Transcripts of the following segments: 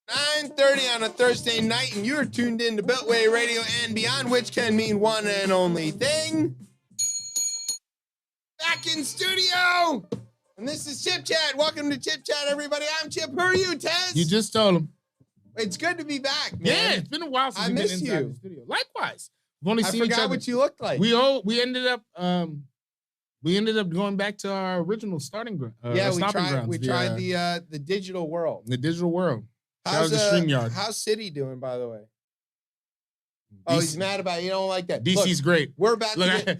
9:30 on a Thursday night, and you're tuned in to Beltway Radio and Beyond, which can mean one and only thing. Back in studio, and this is ChipChat. Welcome to ChipChat, everybody. I'm Chip. Who are you, Tez? You just told him. It's good to be back, man. Yeah, it's been a while since we've been inside the studio. Likewise. We've only seen each other. I forgot what you looked like. We ended up going back to our original starting ground. We tried the digital world. The digital world. How's the StreamYard? How's City doing, by the way? Oh, he's mad about it. You don't like that. DC's great. We're about to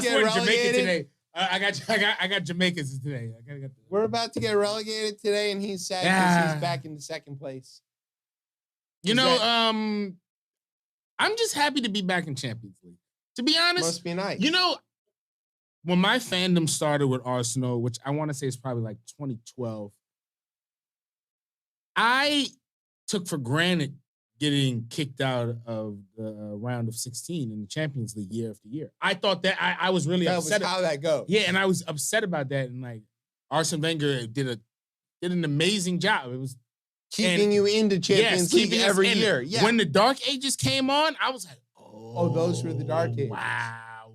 get relegated today. I got Jamaicans today. We're about to get relegated today, and he's sad because he's back in the second place. I'm just happy to be back in Champions League. To be honest, must be nice. When my fandom started with Arsenal, which I want to say is probably like 2012. I took for granted getting kicked out of the round of 16 in the Champions League year after year. I thought that I was really upset. That was how that goes. Yeah, and I was upset about that. And like Arsene Wenger did an amazing job. It was keeping you into Champions League every year. Yeah. When the Dark Ages came on, I was like, oh, those were the Dark Ages. Wow.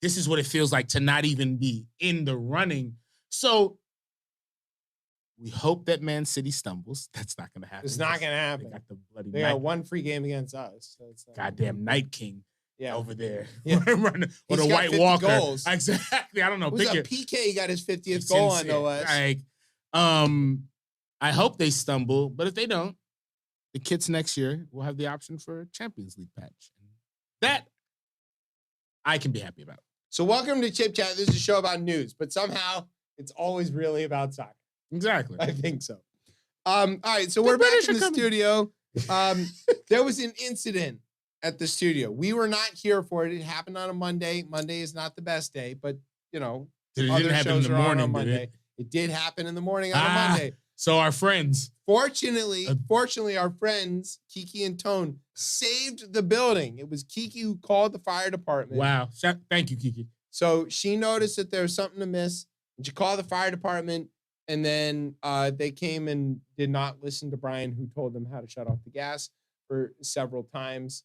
This is what it feels like to not even be in the running. So we hope that Man City stumbles. That's not going to happen. It's not going to happen. They got the bloody got one free game against us. So goddamn Night King over there. Yeah. With a White Walker. Goals. Exactly. I don't know. PK, he got his 50th goal on no less. I hope they stumble, but if they don't, the kids next year will have the option for a Champions League patch. That I can be happy about. So welcome to Chip Chat. This is a show about news, but somehow it's always really about soccer. Exactly. I think so. All right, so we're back in the studio. There was an incident at the studio. We were not here for it. It happened on a Monday. Monday is not the best day, but other shows are on Monday. It did happen in the morning on a Monday. So our friends. Fortunately, our friends, Kiki and Tone, saved the building. It was Kiki who called the fire department. Wow. Thank you, Kiki. So she noticed that there was something amiss, and she called the fire department, and then they came and did not listen to Brian, who told them how to shut off the gas for several times.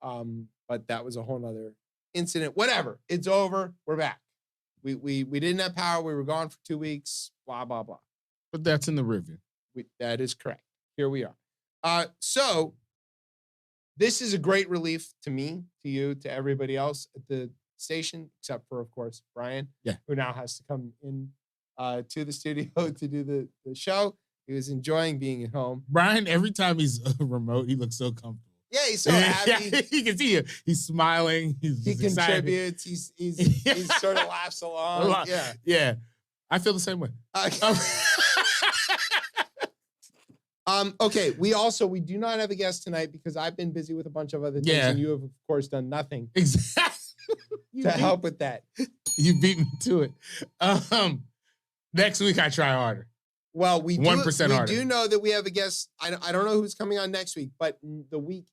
But that was a whole nother incident. Whatever. It's over. We're back. We didn't have power. We were gone for 2 weeks. Blah, blah, blah. But that's in the review. That is correct. Here we are. So this is a great relief to me, to you, to everybody else at the station, except for, of course, Brian, who now has to come in to the studio to do the show. He was enjoying being at home. Brian, every time he's remote, he looks so comfortable. Yeah, he's so happy. Yeah, you can see him. He's smiling. He contributes. He sort of laughs along. Yeah. I feel the same way. Okay, we do not have a guest tonight because I've been busy with a bunch of other things, and you have, of course, done nothing to help with that. You beat me to it. Next week, I try harder. Well, we 1% harder. We do know that we have a guest. I don't know who's coming on next week, but the week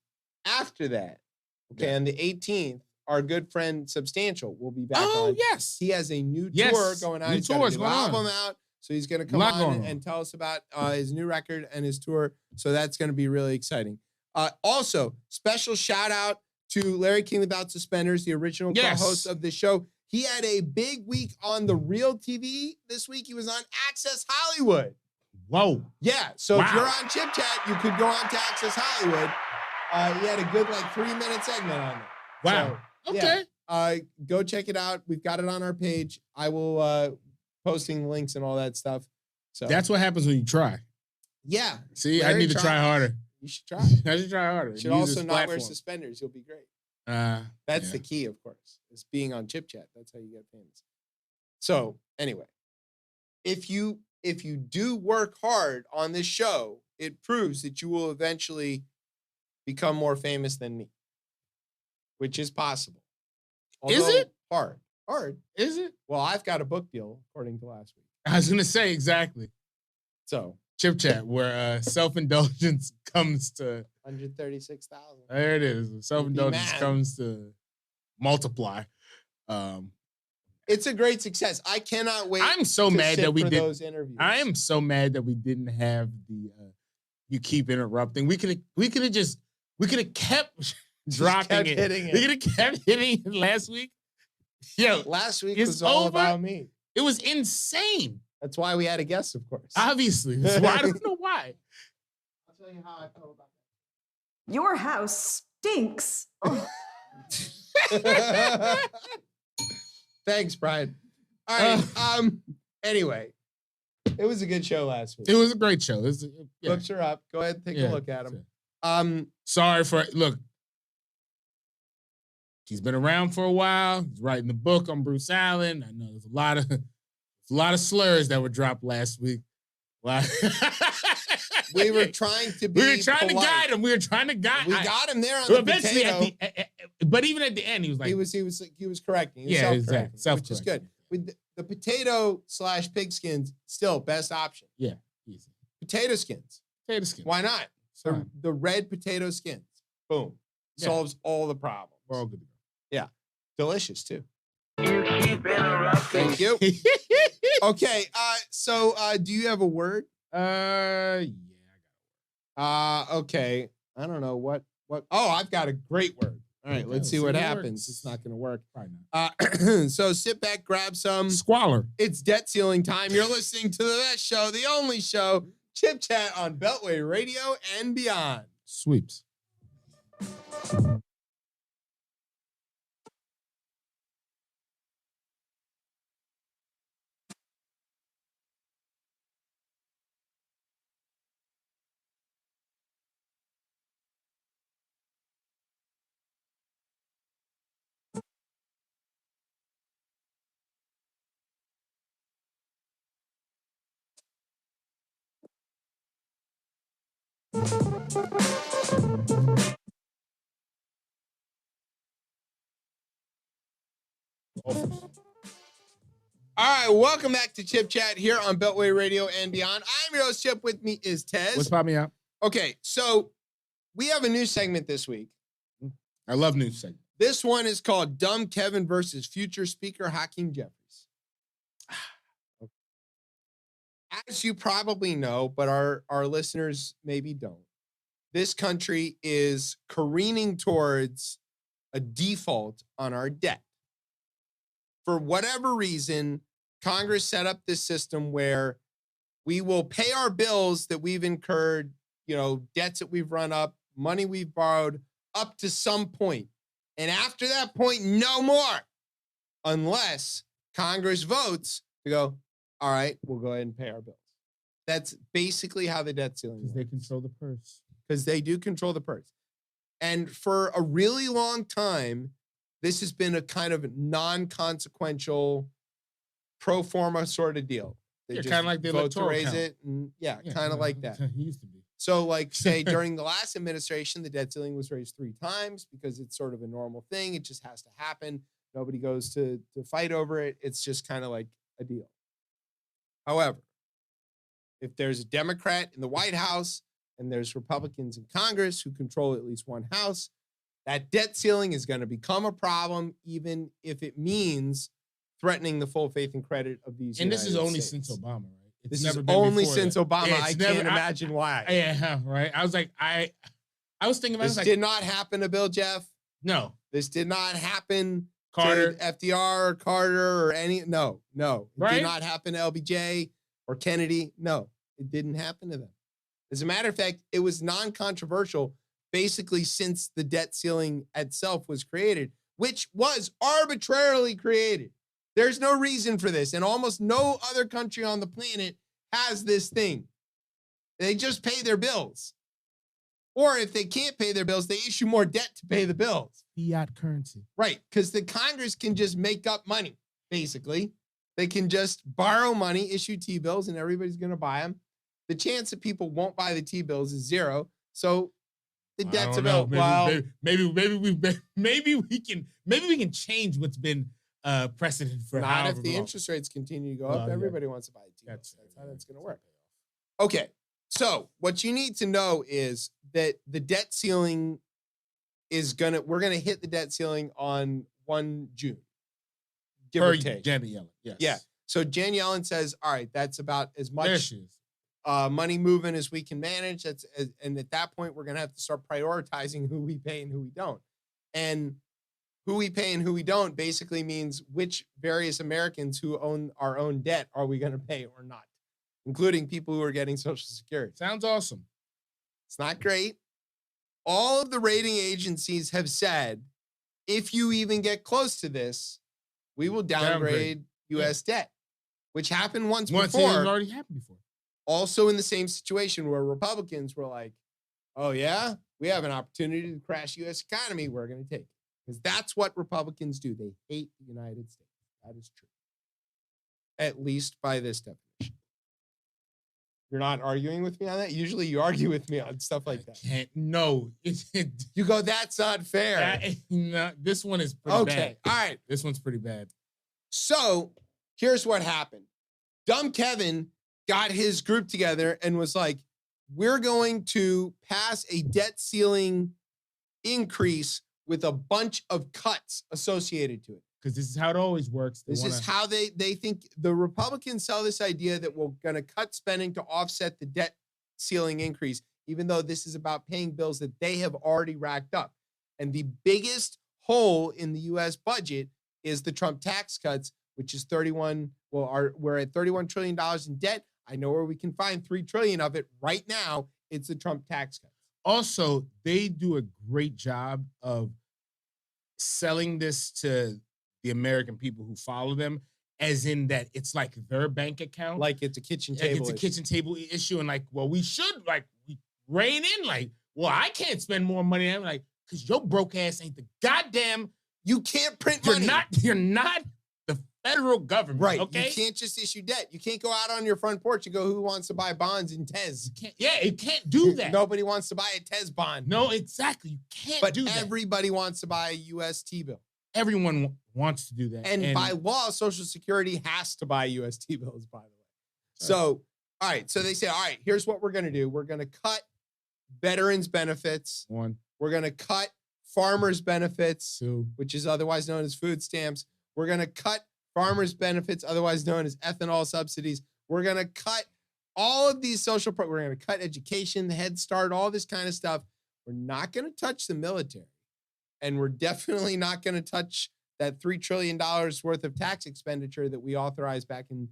after that, on the 18th, our good friend Substantial will be back on. Oh, yes. He has a new tour going on. He's got a new album out. So he's going to come on and tell us about his new record and his tour. So that's going to be really exciting. Also, special shout out to Larry King Without Suspenders, the original co-host of the show. He had a big week on The Real TV this week. He was on Access Hollywood. Whoa. Yeah. So if you're on Chip Chat, you could go on to Access Hollywood. He had a good 3-minute segment on it. Wow. So, okay. Go check it out. We've got it on our page. I will posting links and all that stuff. So that's what happens when you try. Yeah. See, I need to try harder. You should try. I should try harder. You should also not wear suspenders. You'll be great. That's the key, of course. Is being on Chip Chat. That's how you get famous. So anyway, if you do work hard on this show, it proves that you will eventually become more famous than me, which is possible. Although, is it hard? Is it? Well, I've got a book deal, according to last week. I was gonna say exactly. So Chip Chat, where self-indulgence comes to 136,000. There it is. Self-indulgence comes to multiply. It's a great success. I cannot wait. I'm so mad that we did those interviews. I am so mad that we didn't have the You keep interrupting. We could have kept dropping it. Hitting it. We could have kept hitting it last week. Yo, Last week it's was all over. about me. It was insane. That's why we had a guest, of course. Obviously. That's why I don't know why. I'll tell you how I feel about Your house stinks. Oh. that. Thanks, Brian. All right. Anyway, it was a good show last week. It was a great show. Books are up. Go ahead and take a look at them. Sorry for look. He's been around for a while. He's writing the book on Bruce Allen. I know there's a lot of slurs that were dropped last week. Wow. We were trying to be to guide him. We were trying to guide. We got him there on the potato. But even at the end, he was like, he was correcting. He was exactly. Which is good. With the potato / pig skins, still best option. Yeah, easy. Potato skins. Why not? The red potato skins. Boom. Solves all the problems. We're all good to go. Yeah. Delicious too. You keep interrupting. Thank you. Okay. So do you have a word? Yeah. Okay. I don't know what. Oh, I've got a great word. All right, let's see what happens. It's not going to work. Probably not. So sit back, grab some squalor. It's debt ceiling time. You're listening to the best show, the only show, Chip Chat on Beltway Radio and beyond. Sweeps. All right, welcome back to Chip Chat here on Beltway Radio and beyond. I'm your host, Chip. With me is Tez. What's popping out? Okay, so we have a new segment this week. I love news segments. This one is called Dumb Kevin versus future Speaker Hakim Jeffries. As you probably know, but our listeners maybe don't, this country is careening towards a default on our debt. For whatever reason, Congress set up this system where we will pay our bills that we've incurred, debts that we've run up, money we've borrowed, up to some point. And after that point, no more. Unless Congress votes to go, all right, we'll go ahead and pay our bills. That's basically how the debt ceiling works. Because they control the purse. Because they do control the purse. And for a really long time, this has been a kind of non-consequential pro forma sort of deal. They kind of like the vote to electoral raise count. it. And kind of like that. It used to be. So like say during the last administration, the debt ceiling was raised 3 times because it's sort of a normal thing. It just has to happen. Nobody goes to fight over it. It's just kind of like a deal. However, if there's a Democrat in the White House and there's Republicans in Congress who control at least one house, that debt ceiling is going to become a problem, even if it means threatening the full faith and credit of these. And this is United only States. since Obama, right? This is only since Obama. I can't imagine why. Yeah, right. I was like, I was thinking about this. Did not happen to Bill Jeff. No. This did not happen Carter, to FDR, or Carter, or any. No. It right? did not happen to LBJ or Kennedy. No, it didn't happen to them. As a matter of fact, it was non-controversial basically since the debt ceiling itself was created, which was arbitrarily created. There's no reason for this, and almost no other country on the planet has this thing. They just pay their bills. Or if they can't pay their bills, they issue more debt to pay the bills. Fiat currency. Right, because the Congress can just make up money, basically. They can just borrow money, issue T-bills, and everybody's going to buy them. The chance that people won't buy the T-bills is 0. So the debt's about, maybe we can change what's been precedent for not if the interest rates continue to go up. Everybody wants to buy T-bills. That's how that's going to work. Okay, so what you need to know is that the debt ceiling we're gonna hit the debt ceiling on 1 June. Give or take. Janet Yellen, yes. Yeah. So Jan Yellen says, all right, that's about as much. There she is. money moving as we can manage. And at that point, we're going to have to start prioritizing who we pay and who we don't. And who we pay and who we don't basically means which various Americans who own our own debt are we going to pay or not, including people who are getting Social Security. Sounds awesome. It's not great. All of the rating agencies have said, if you even get close to this, we will downgrade U.S. debt, which happened once before. It already happened before. Also in the same situation where Republicans were like, oh, yeah, we have an opportunity to crash U.S. economy. We're going to take it. Because that's what Republicans do. They hate the United States. That is true. At least by this definition. You're not arguing with me on that? Usually you argue with me on stuff like that. No. You go, that's not fair. No, this one is pretty bad. Okay, all right. This one's pretty bad. So here's what happened. Dumb Kevin got his group together and was like, we're going to pass a debt ceiling increase with a bunch of cuts associated to it. Because this is how it always works. This is how they think the Republicans sell this idea that we're going to cut spending to offset the debt ceiling increase, even though this is about paying bills that they have already racked up. And the biggest hole in the U.S. budget is the Trump tax cuts, which is we're at $31 trillion in debt. I know where we can find $3 trillion of it right now. It's the Trump tax cuts. Also, they do a great job of selling this to the American people who follow them, as in that it's like their bank account. Like it's a kitchen table It's a kitchen table issue. And like, well, we should we rein in. Like, well, I can't spend more money. I'm like, because your broke ass ain't the goddamn. You can't print money. You're not the federal government. Right. Okay. You can't just issue debt. You can't go out on your front porch and go, who wants to buy bonds in TES? It can't do that. Nobody wants to buy a TES bond. No, exactly. You can't do that. But everybody wants to buy a U.S. T-bill. Everyone wants to do that. And by law, Social Security has to buy U.S. T-bills, by the way. So, all right. So they say, all right, here's what we're going to do. We're going to cut veterans benefits. One. We're going to cut farmers benefits, Two. which is otherwise known as food stamps. We're going to cut farmers benefits, otherwise known as ethanol subsidies. We're going to cut all of these social we're going to cut education, the Head Start, all this kind of stuff. We're not going to touch the military. And we're definitely not going to touch that $3 trillion worth of tax expenditure that we authorized back in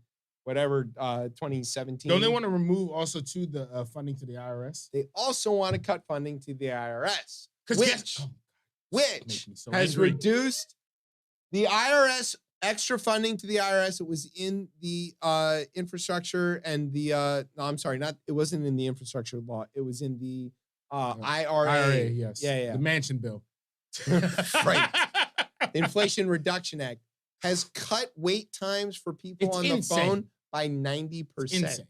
2017. Don't they want to remove also too the funding to the IRS? They also want to cut funding to the IRS, which so has angry. reduced the IRS extra funding to the IRS. It was in the infrastructure and the no, I'm sorry, it wasn't in the infrastructure law. It was in the IRA. Yes. Yeah. The mansion bill. Right. The Inflation Reduction Act has cut wait times for people It's on insane. the phone by 90%. Insane.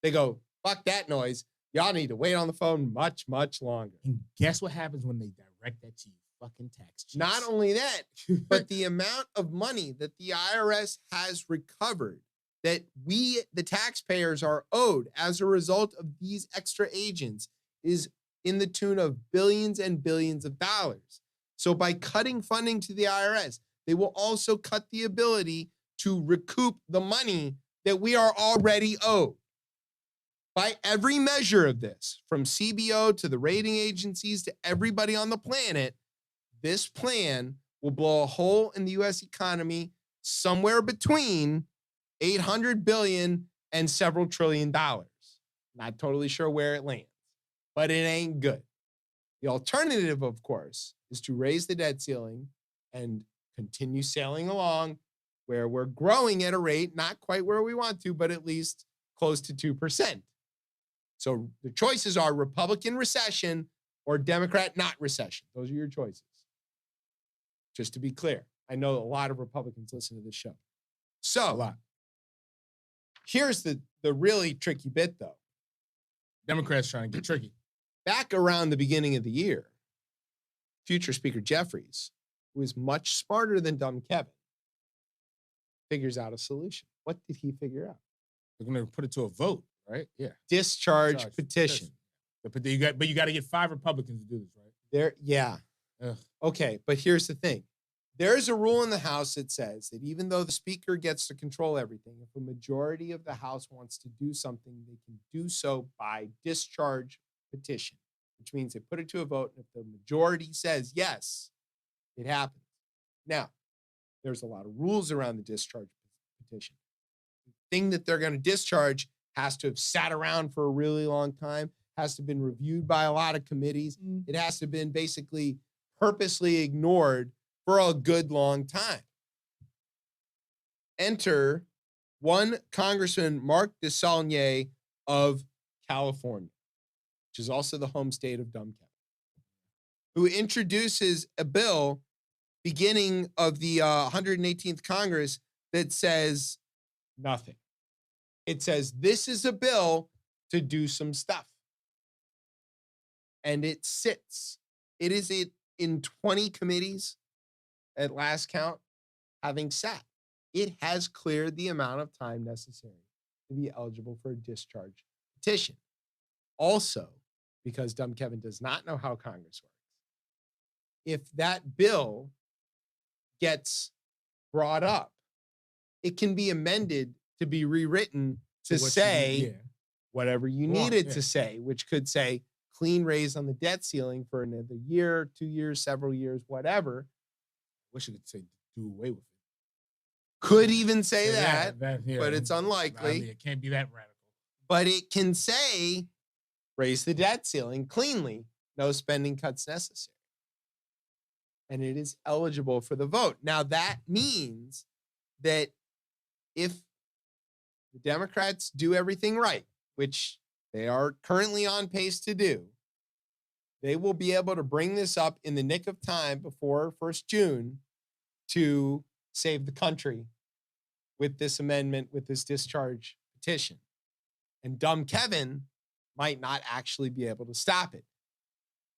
They go, fuck that noise. Y'all need to wait on the phone much, much longer. And guess what happens when they direct that to you? Fucking tax cheats. Not only that, but the amount of money that the IRS has recovered that we, the taxpayers, are owed as a result of these extra agents is in the tune of billions and billions of dollars. So by cutting funding to the IRS, they will also cut the ability to recoup the money that we are already owed. By every measure of this, from CBO to the rating agencies to everybody on the planet, this plan will blow a hole in the U.S. economy somewhere between $800 billion and several $1 trillion. Not totally sure where it lands, but it ain't good. The alternative, of course, is to raise the debt ceiling and continue sailing along where we're growing at a rate, not quite where we want to, but at least close to 2%. So the choices are Republican recession or Democrat not recession. Those are your choices. Just to be clear, I know a lot of Republicans listen to this show. So A lot. here's the really tricky bit, though. Democrats trying to get tricky. Back around the beginning of the year, future Speaker Jeffries, who is much smarter than dumb Kevin, figures out a solution. What did he figure out? They're going to put it to a vote, right? Yeah. Discharge petition. But you got to get 5 Republicans to do this, right? Yeah. Ugh. Okay, but here's the thing. There's a rule in the House that says that even though the Speaker gets to control everything, if a majority of the House wants to do something, they can do so by discharge petition, which means they put it to a vote, and if the majority says yes, it happens. Now, there's a lot of rules around the discharge petition. The thing that they're going to discharge has to have sat around for a really long time, has to have been reviewed by a lot of committees. It has to have been basically purposely ignored for a good long time. Enter one Congressman Mark DeSaulnier of California, which is also the home state of Dumb Kevin, who introduces a bill beginning of the 118th Congress that says nothing. It says this is a bill to do some stuff. And it sits. It is in 20 committees at last count, having sat. It has cleared the amount of time necessary to be eligible for a discharge petition. Also, because Dumb Kevin does not know how Congress works, if that bill gets brought up, it can be amended to be rewritten to say whatever you need it to say, which could say clean raise on the debt ceiling for another year, 2 years, several years, whatever. Wish you could say do away with it. Could even say Yeah, that, yeah. but it's I unlikely. mean, it can't be that radical. But it can say raise the debt ceiling cleanly, no spending cuts necessary. And it is eligible for the vote. Now, that means that if the Democrats do everything right, which they are currently on pace to do, they will be able to bring this up in the nick of time before 1st June to save the country with this amendment, with this discharge petition. And Dumb Kevin might not actually be able to stop it.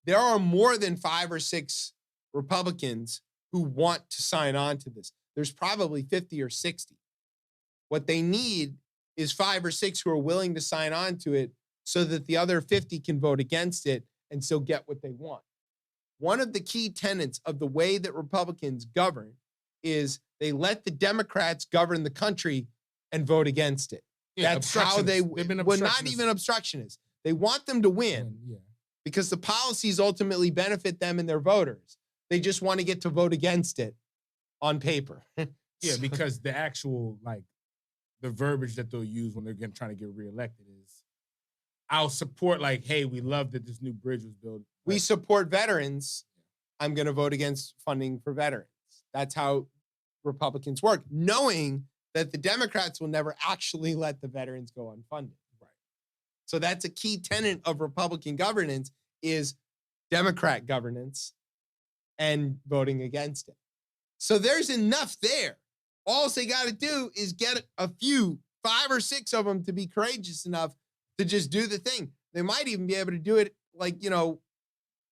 There are more than 5 or 6 Republicans who want to sign on to this. There's probably 50 or 60. What they need is 5 or 6 who are willing to sign on to it so that the other 50 can vote against it and still get what they want. One of the key tenets of the way that Republicans govern is they let the Democrats govern the country and vote against it. Yeah, That's how they've been well, not obstructionists. even obstructionists. They want them to win Yeah. because the policies ultimately benefit them and their voters. They just want to get to vote against it on paper. Yeah, because the actual, like, the verbiage that they'll use when they're trying to get reelected is, I'll support, like, hey, we love that this new bridge was built. We support veterans. I'm going to vote against funding for veterans. That's how Republicans work, knowing that the Democrats will never actually let the veterans go unfunded. Right. So that's a key tenet of Republican governance is Democrat governance and voting against it. So there's enough there. All they got to do is get a few, 5 or 6 of them to be courageous enough to just do the thing. They might even be able to do it, like,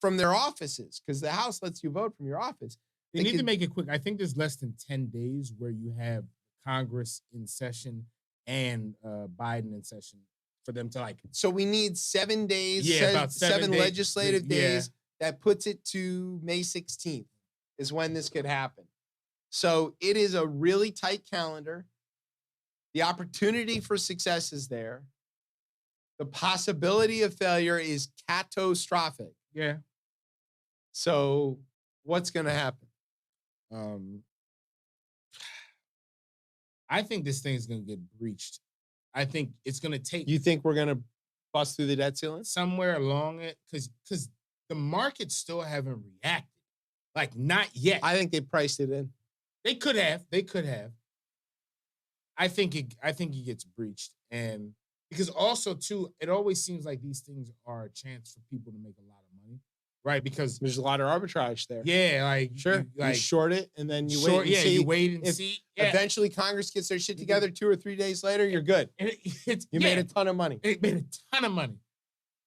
from their offices, because the House lets you vote from your office. They need to make it quick. I think there's less than 10 days where you have Congress in session and Biden in session for them to, like. So we need 7 days, Yeah, about 7 days. legislative Yeah. days. That puts it to May 16th is when this could happen. So it is a really tight calendar. The opportunity for success is there. The possibility of failure is catastrophic. Yeah. So what's going to happen? I think this thing is going to get breached. I think it's going to take You think we're going to bust through the debt ceiling? somewhere along it because the markets still haven't reacted. Like, not yet. I think they priced it in. They could have. I think it gets breached. And because also, too, it always seems like these things are a chance for people to make a lot of money, right? Because There's a lot of arbitrage there. yeah, like Sure. you short it and then you short, wait and see. you wait and if see. Yeah. Eventually Congress gets their shit together 2 or 3 days later, you're good. And You made a ton of money. It made a ton of money.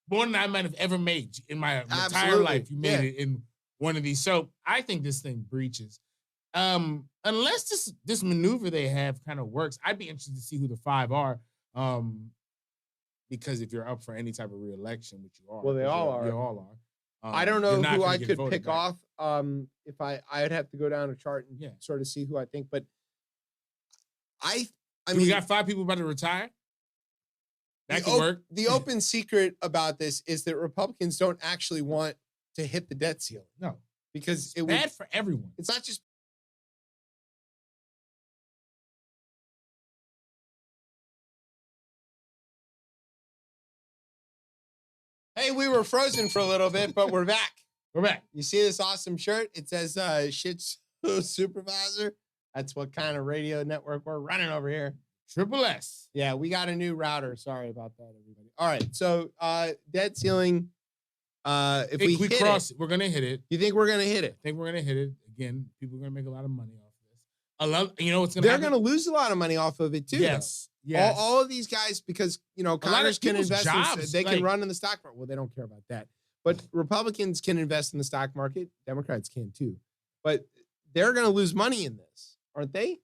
More than I might have ever made in my entire Absolutely. life. You made it in one of these. So I think this thing breaches. Unless this maneuver they have kind of works, I'd be interested to see who the 5 are. Because if you're up for any type of reelection, which you are. Well, they all are. You all are. I don't know you're not who gonna I get could voted pick back. off if I'd have to go down a chart and Yeah. sort of see who I think, but I Do we got 5 people about to retire? That could work. The open secret about this is that Republicans don't actually want to hit the debt ceiling. No. Because It's bad for everyone. It's not just. Hey, we were frozen for a little bit, but we're back. We're back. You see this awesome shirt? It says shit supervisor. That's what kind of radio network we're running over here. Triple S. Yeah, we got a new router. Sorry about that, everybody. All right, so debt ceiling. If we hit cross it, we're gonna hit it. You think we're gonna hit it? I think we're gonna hit it again. People are gonna make a lot of money off of this. I love. You know what's gonna? They're happen? gonna lose a lot of money off of it too. Yes. Though. Yes. All of these guys, because Congress can people's invest. jobs, They can like- run in the stock market. Well, they don't care about that. But Republicans can invest in the stock market. Democrats can too. But they're gonna lose money in this, aren't they?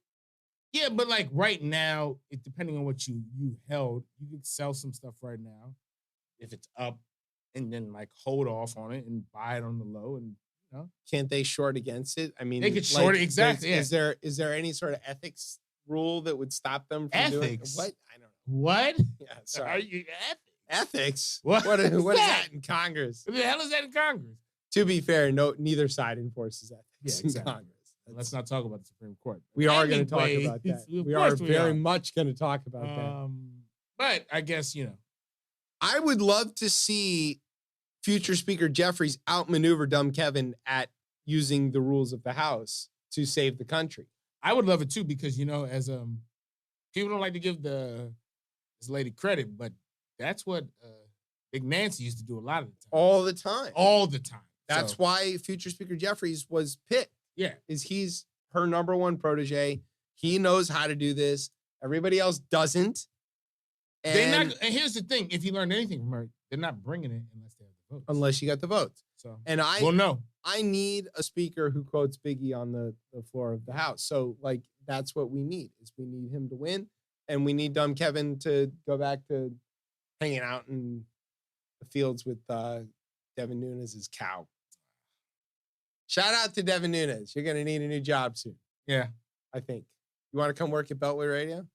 Yeah, but like right now, depending on what you held, you could sell some stuff right now if it's up, and then like hold off on it and buy it on the low, and Can't they short against it? I mean, they could short it exactly. Is there any sort of ethics rule that would stop them from doing Ethics? what? I don't know. What? Yeah, Are sorry. you Ethics? What? What is What is that that? in Congress? What the hell is that in Congress? To be fair, neither side enforces ethics Yeah, in exactly. Congress. Let's not talk about the Supreme Court. We are going to talk Anyway, about that. of We are course very much going to talk about that. But I guess I would love to see future Speaker Jeffries outmaneuver dumb Kevin at using the rules of the House to save the country. I would love it too because as people don't like to give this lady credit, but that's what Big Nancy used to do a lot of the time. All the time. All the time. That's So, why future Speaker Jeffries was picked. yeah. He's her number one protege. He knows how to do this. Everybody else doesn't. And here's the thing: if you learn anything from her, they're not bringing it unless they have the votes. Unless you got the votes. So, And no. I need a speaker who quotes Biggie on the floor of the House. So, that's what we need, is we need him to win. And we need dumb Kevin to go back to hanging out in the fields with Devin Nunes' cow. Shout out to Devin Nunes. You're going to need a new job soon, Yeah, I think. You want to come work at Beltway Radio?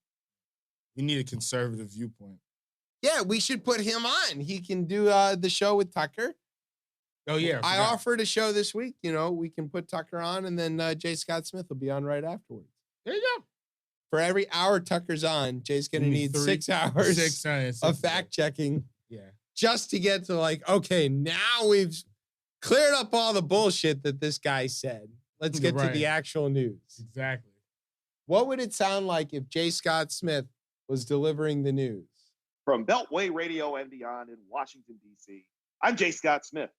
you need a conservative viewpoint. Yeah, we should put him on. He can do the show with Tucker. Oh yeah, I forgot. offered a show this week. We can put Tucker on, and then J. Scott Smith will be on right afterwards. There you go. For every hour Tucker's on, Jay's going to need 6 hours 6 hours of fact checking Yeah. just to get to okay, now we've cleared up all the bullshit that this guy said. Let's get to Right. the actual news. Exactly. What would it sound like if J. Scott Smith was delivering the news? From Beltway Radio and beyond in Washington, D.C., I'm Jay Scott Smith,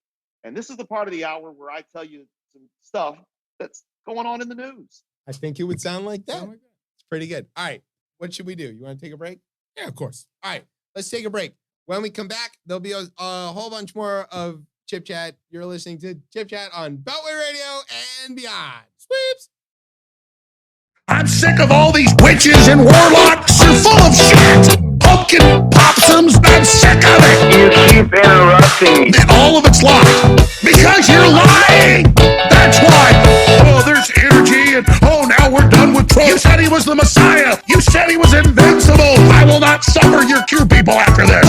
and this is the part of the hour where I tell you some stuff that's going on in the news. I think it would sound like that. Something like that. It's pretty good. All right, what should we do? You want to take a break? Yeah, of course. All right, let's take a break. When we come back, there'll be a whole bunch more of ChipChat. You're listening to ChipChat on Beltway Radio and beyond. Sweeps. I'm sick of all these witches and warlocks. You're full of shit. Pumpkin possums. I'm sick of it. You keep interrupting me. And all of it's lies. Because you're lying. That's why. Oh, there's energy and now we're done with Trump. You said he was the Messiah. You said he was invincible. I will not suffer your Q people after this.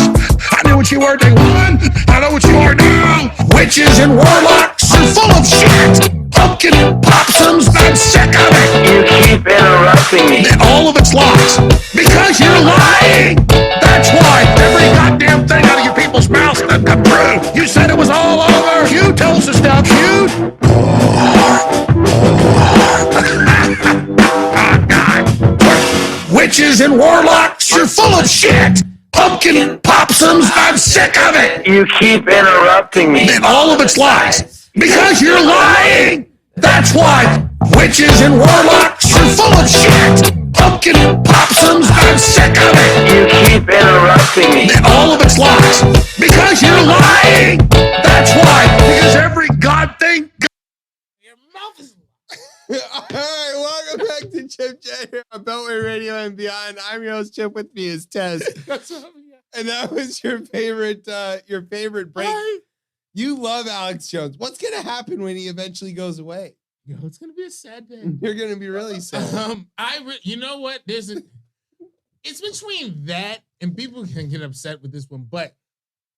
I knew what you were day one. I know what you are now. Witches and warlocks. You're full of shit. Pumpkin possums. I'm sick of it. You keep interrupting me. And all of it's lies. Because you're lying. That's why every goddamn thing out of your people's mouths doesn't come true. You said it was all over. You told us to stop. You. Oh, God. Witches and warlocks, you're full of shit. Pumpkin possums, I'm sick of it. You keep interrupting me. And all of it's lies. Because you're lying. That's why. Witches and warlocks, you're full of shit. Pumpkin possums, I'm sick of it. You keep interrupting me. And all of it's lies. Because you're lying. That's why. Because every god thing. Your mouth is. All right, welcome back to Chip Chat here on Beltway Radio and beyond. I'm your host, Chip. With me is Tez. That's what, yeah. And that was your favorite break. You love Alex Jones. What's gonna happen when he eventually goes away? Yo, it's gonna be a sad day. You're gonna be really sad. You know what? It's between that and people can get upset with this one, but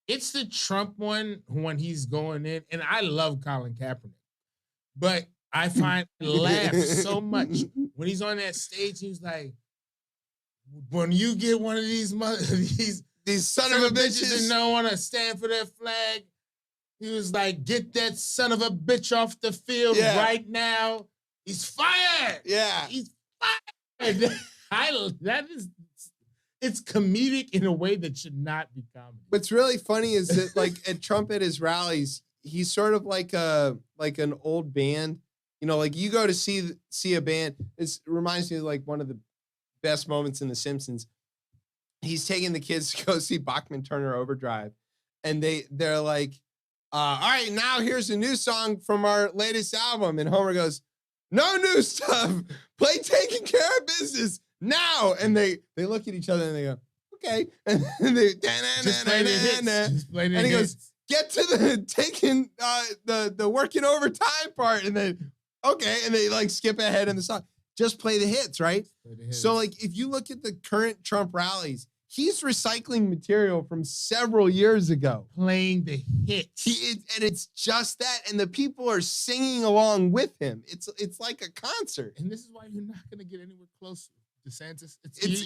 it's the Trump one when he's going in, and I love Colin Kaepernick, but I find laugh so much when he's on that stage. He's like, when you get one of these son of a bitches that don't want to stand for their flag, he was like, get that son of a bitch off the field right now. He's fired. Yeah. He's fired. It's comedic in a way that should not be comedy. What's really funny is that, like, at Trump at his rallies, he's sort of like an old band. You know, like you go to see a band. It reminds me of like one of the best moments in The Simpsons. He's taking the kids to go see Bachman Turner Overdrive, and they're like, all right, now here's a new song from our latest album. And Homer goes, no new stuff. Play Taking Care of Business now. And they look at each other and they go, okay. And they Just play the hits. And he goes, get to the taking the working overtime part. And then, okay. And they like skip ahead in the song. Just play the hits, right? So like if you look at the current Trump rallies, he's recycling material from several years ago. Playing the hits. And it's just that. And the people are singing along with him. It's like a concert. And this is why you're not going to get anywhere close to DeSantis.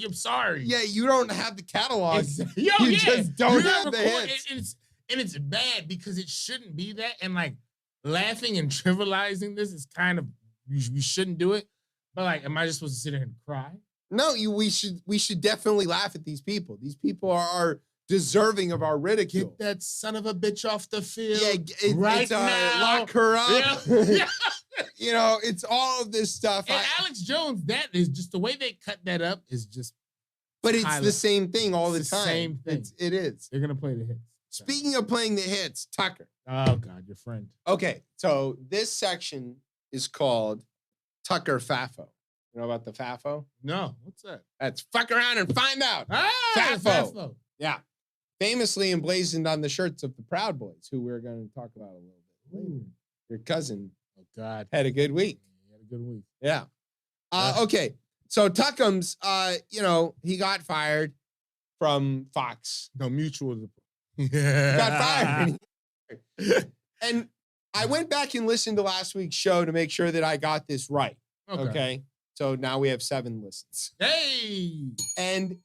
I'm sorry. Yeah, you don't have the catalog. You just don't have the hits. And it's bad because it shouldn't be that. And like laughing and trivializing this is kind of, we shouldn't do it. But like, am I just supposed to sit there and cry? No, we should definitely laugh at these people. These people are deserving of our ridicule. Get that son of a bitch off the field. Yeah, right now. Lock her up. Yeah. You know, it's all of this stuff. And Alex Jones, that is just the way they cut that up is just. But it's the same thing all the time. Same thing. It is. They're gonna play the hits. Speaking of playing the hits, Tucker. Oh God, your friend. Okay, so this section is called Tucker Fafo. You know about the Fafo? No, what's that? That's fuck around and find out. Fafo. Yeah. Famously emblazoned on the shirts of the Proud Boys, who we're going to talk about a little bit later. Your cousin, God, had a good week. He had a good week. Yeah. Okay. So Tuckums, he got fired from Fox. No, mutual. Got fired. And I went back and listened to last week's show to make sure that I got this right. Okay. So now we have 7 listens. Hey! And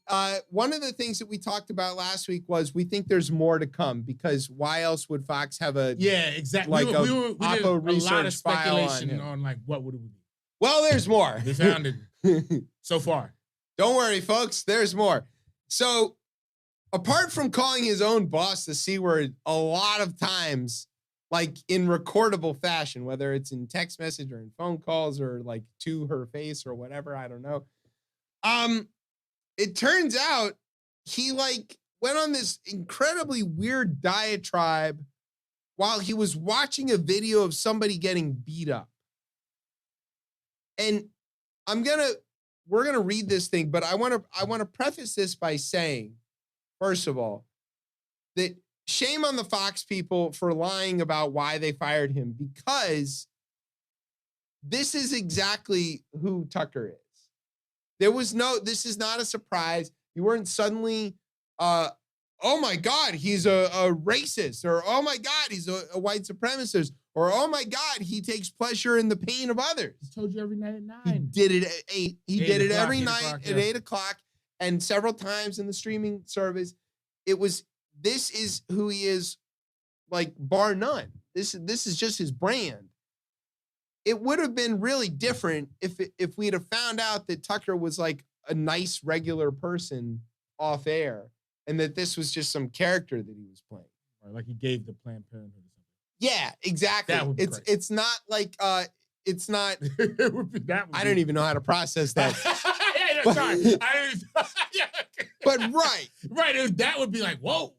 one of the things that we talked about last week was we think there's more to come because why else would Fox have a exactly like we a did a lot of speculation on like what would it be. Well, there's more. They found it so far. Don't worry, folks. There's more. So apart from calling his own boss the C word a lot of times, like in recordable fashion, whether it's in text message or in phone calls or like to her face or whatever, I don't know. It turns out he like went on this incredibly weird diatribe while he was watching a video of somebody getting beat up. And we're gonna read this thing, but I want to preface this by saying, first of all, that shame on the Fox people for lying about why they fired him, because this is exactly who Tucker is. This is not a surprise. You weren't suddenly, oh my God, he's a racist, or oh my God, he's a white supremacist, or oh my God, he takes pleasure in the pain of others. He told you every night at 9. He did it at 8. He did it every night at 8 o'clock and several times in the streaming service. This is who he is, like, bar none. This is just his brand. It would have been really different if we'd have found out that Tucker was like a nice regular person off air and that this was just some character that he was playing. Or like he gave the Planned Parenthood or something. Yeah, exactly. That would be it's not like it's not. It would be that. I don't even know how to process that. Sorry. But right. That would be like, whoa.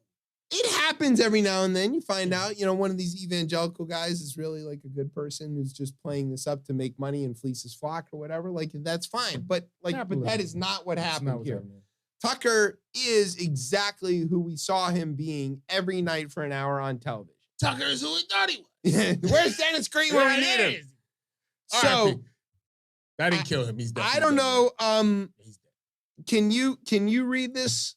It happens every now and then. You find out, one of these evangelical guys is really like a good person who's just playing this up to make money and fleece his flock or whatever. Like, that's fine. But that is not what happened here. Tucker is exactly who we saw him being every night for an hour on television. Tucker is who he thought he was. Where's Dennis Green when we need him? So R.I.P. I didn't kill him. He's dead. I don't know. He's dead. Can you read this?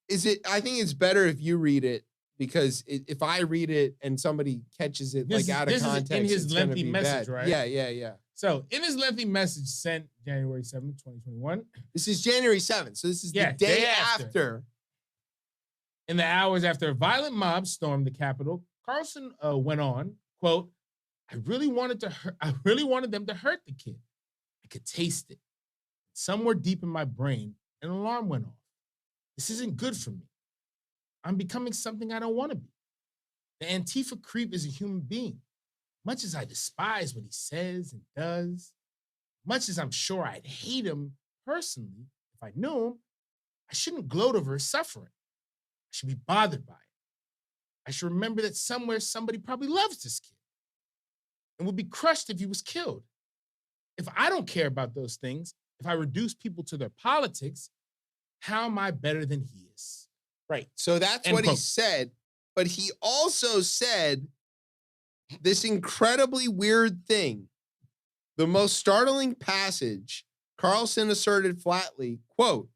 Is it? I think it's better if you read it because if I read it and somebody catches it This like out of is context, in his it's gonna lengthy be message, bad. right? Yeah. So in his lengthy message sent January 7th, 2021, This is January 7th, so this is Yeah, the day day after. after. in the hours after a violent mob stormed the Capitol, Carlson went on, quote, I really wanted them to hurt the kid. I could taste it. Somewhere deep in my brain, an alarm went off. This isn't good for me. I'm becoming something I don't want to be. The Antifa creep is a human being. Much as I despise what he says and does, much as I'm sure I'd hate him personally if I knew him, I shouldn't gloat over his suffering. I should be bothered by it. I should remember that somewhere somebody probably loves this kid and would be crushed if he was killed. If I don't care about those things, if I reduce people to their politics, how am I better than he is? Right. So that's End what he quote. said. But he also said this incredibly weird thing. The most startling passage, Carlson asserted flatly, quote,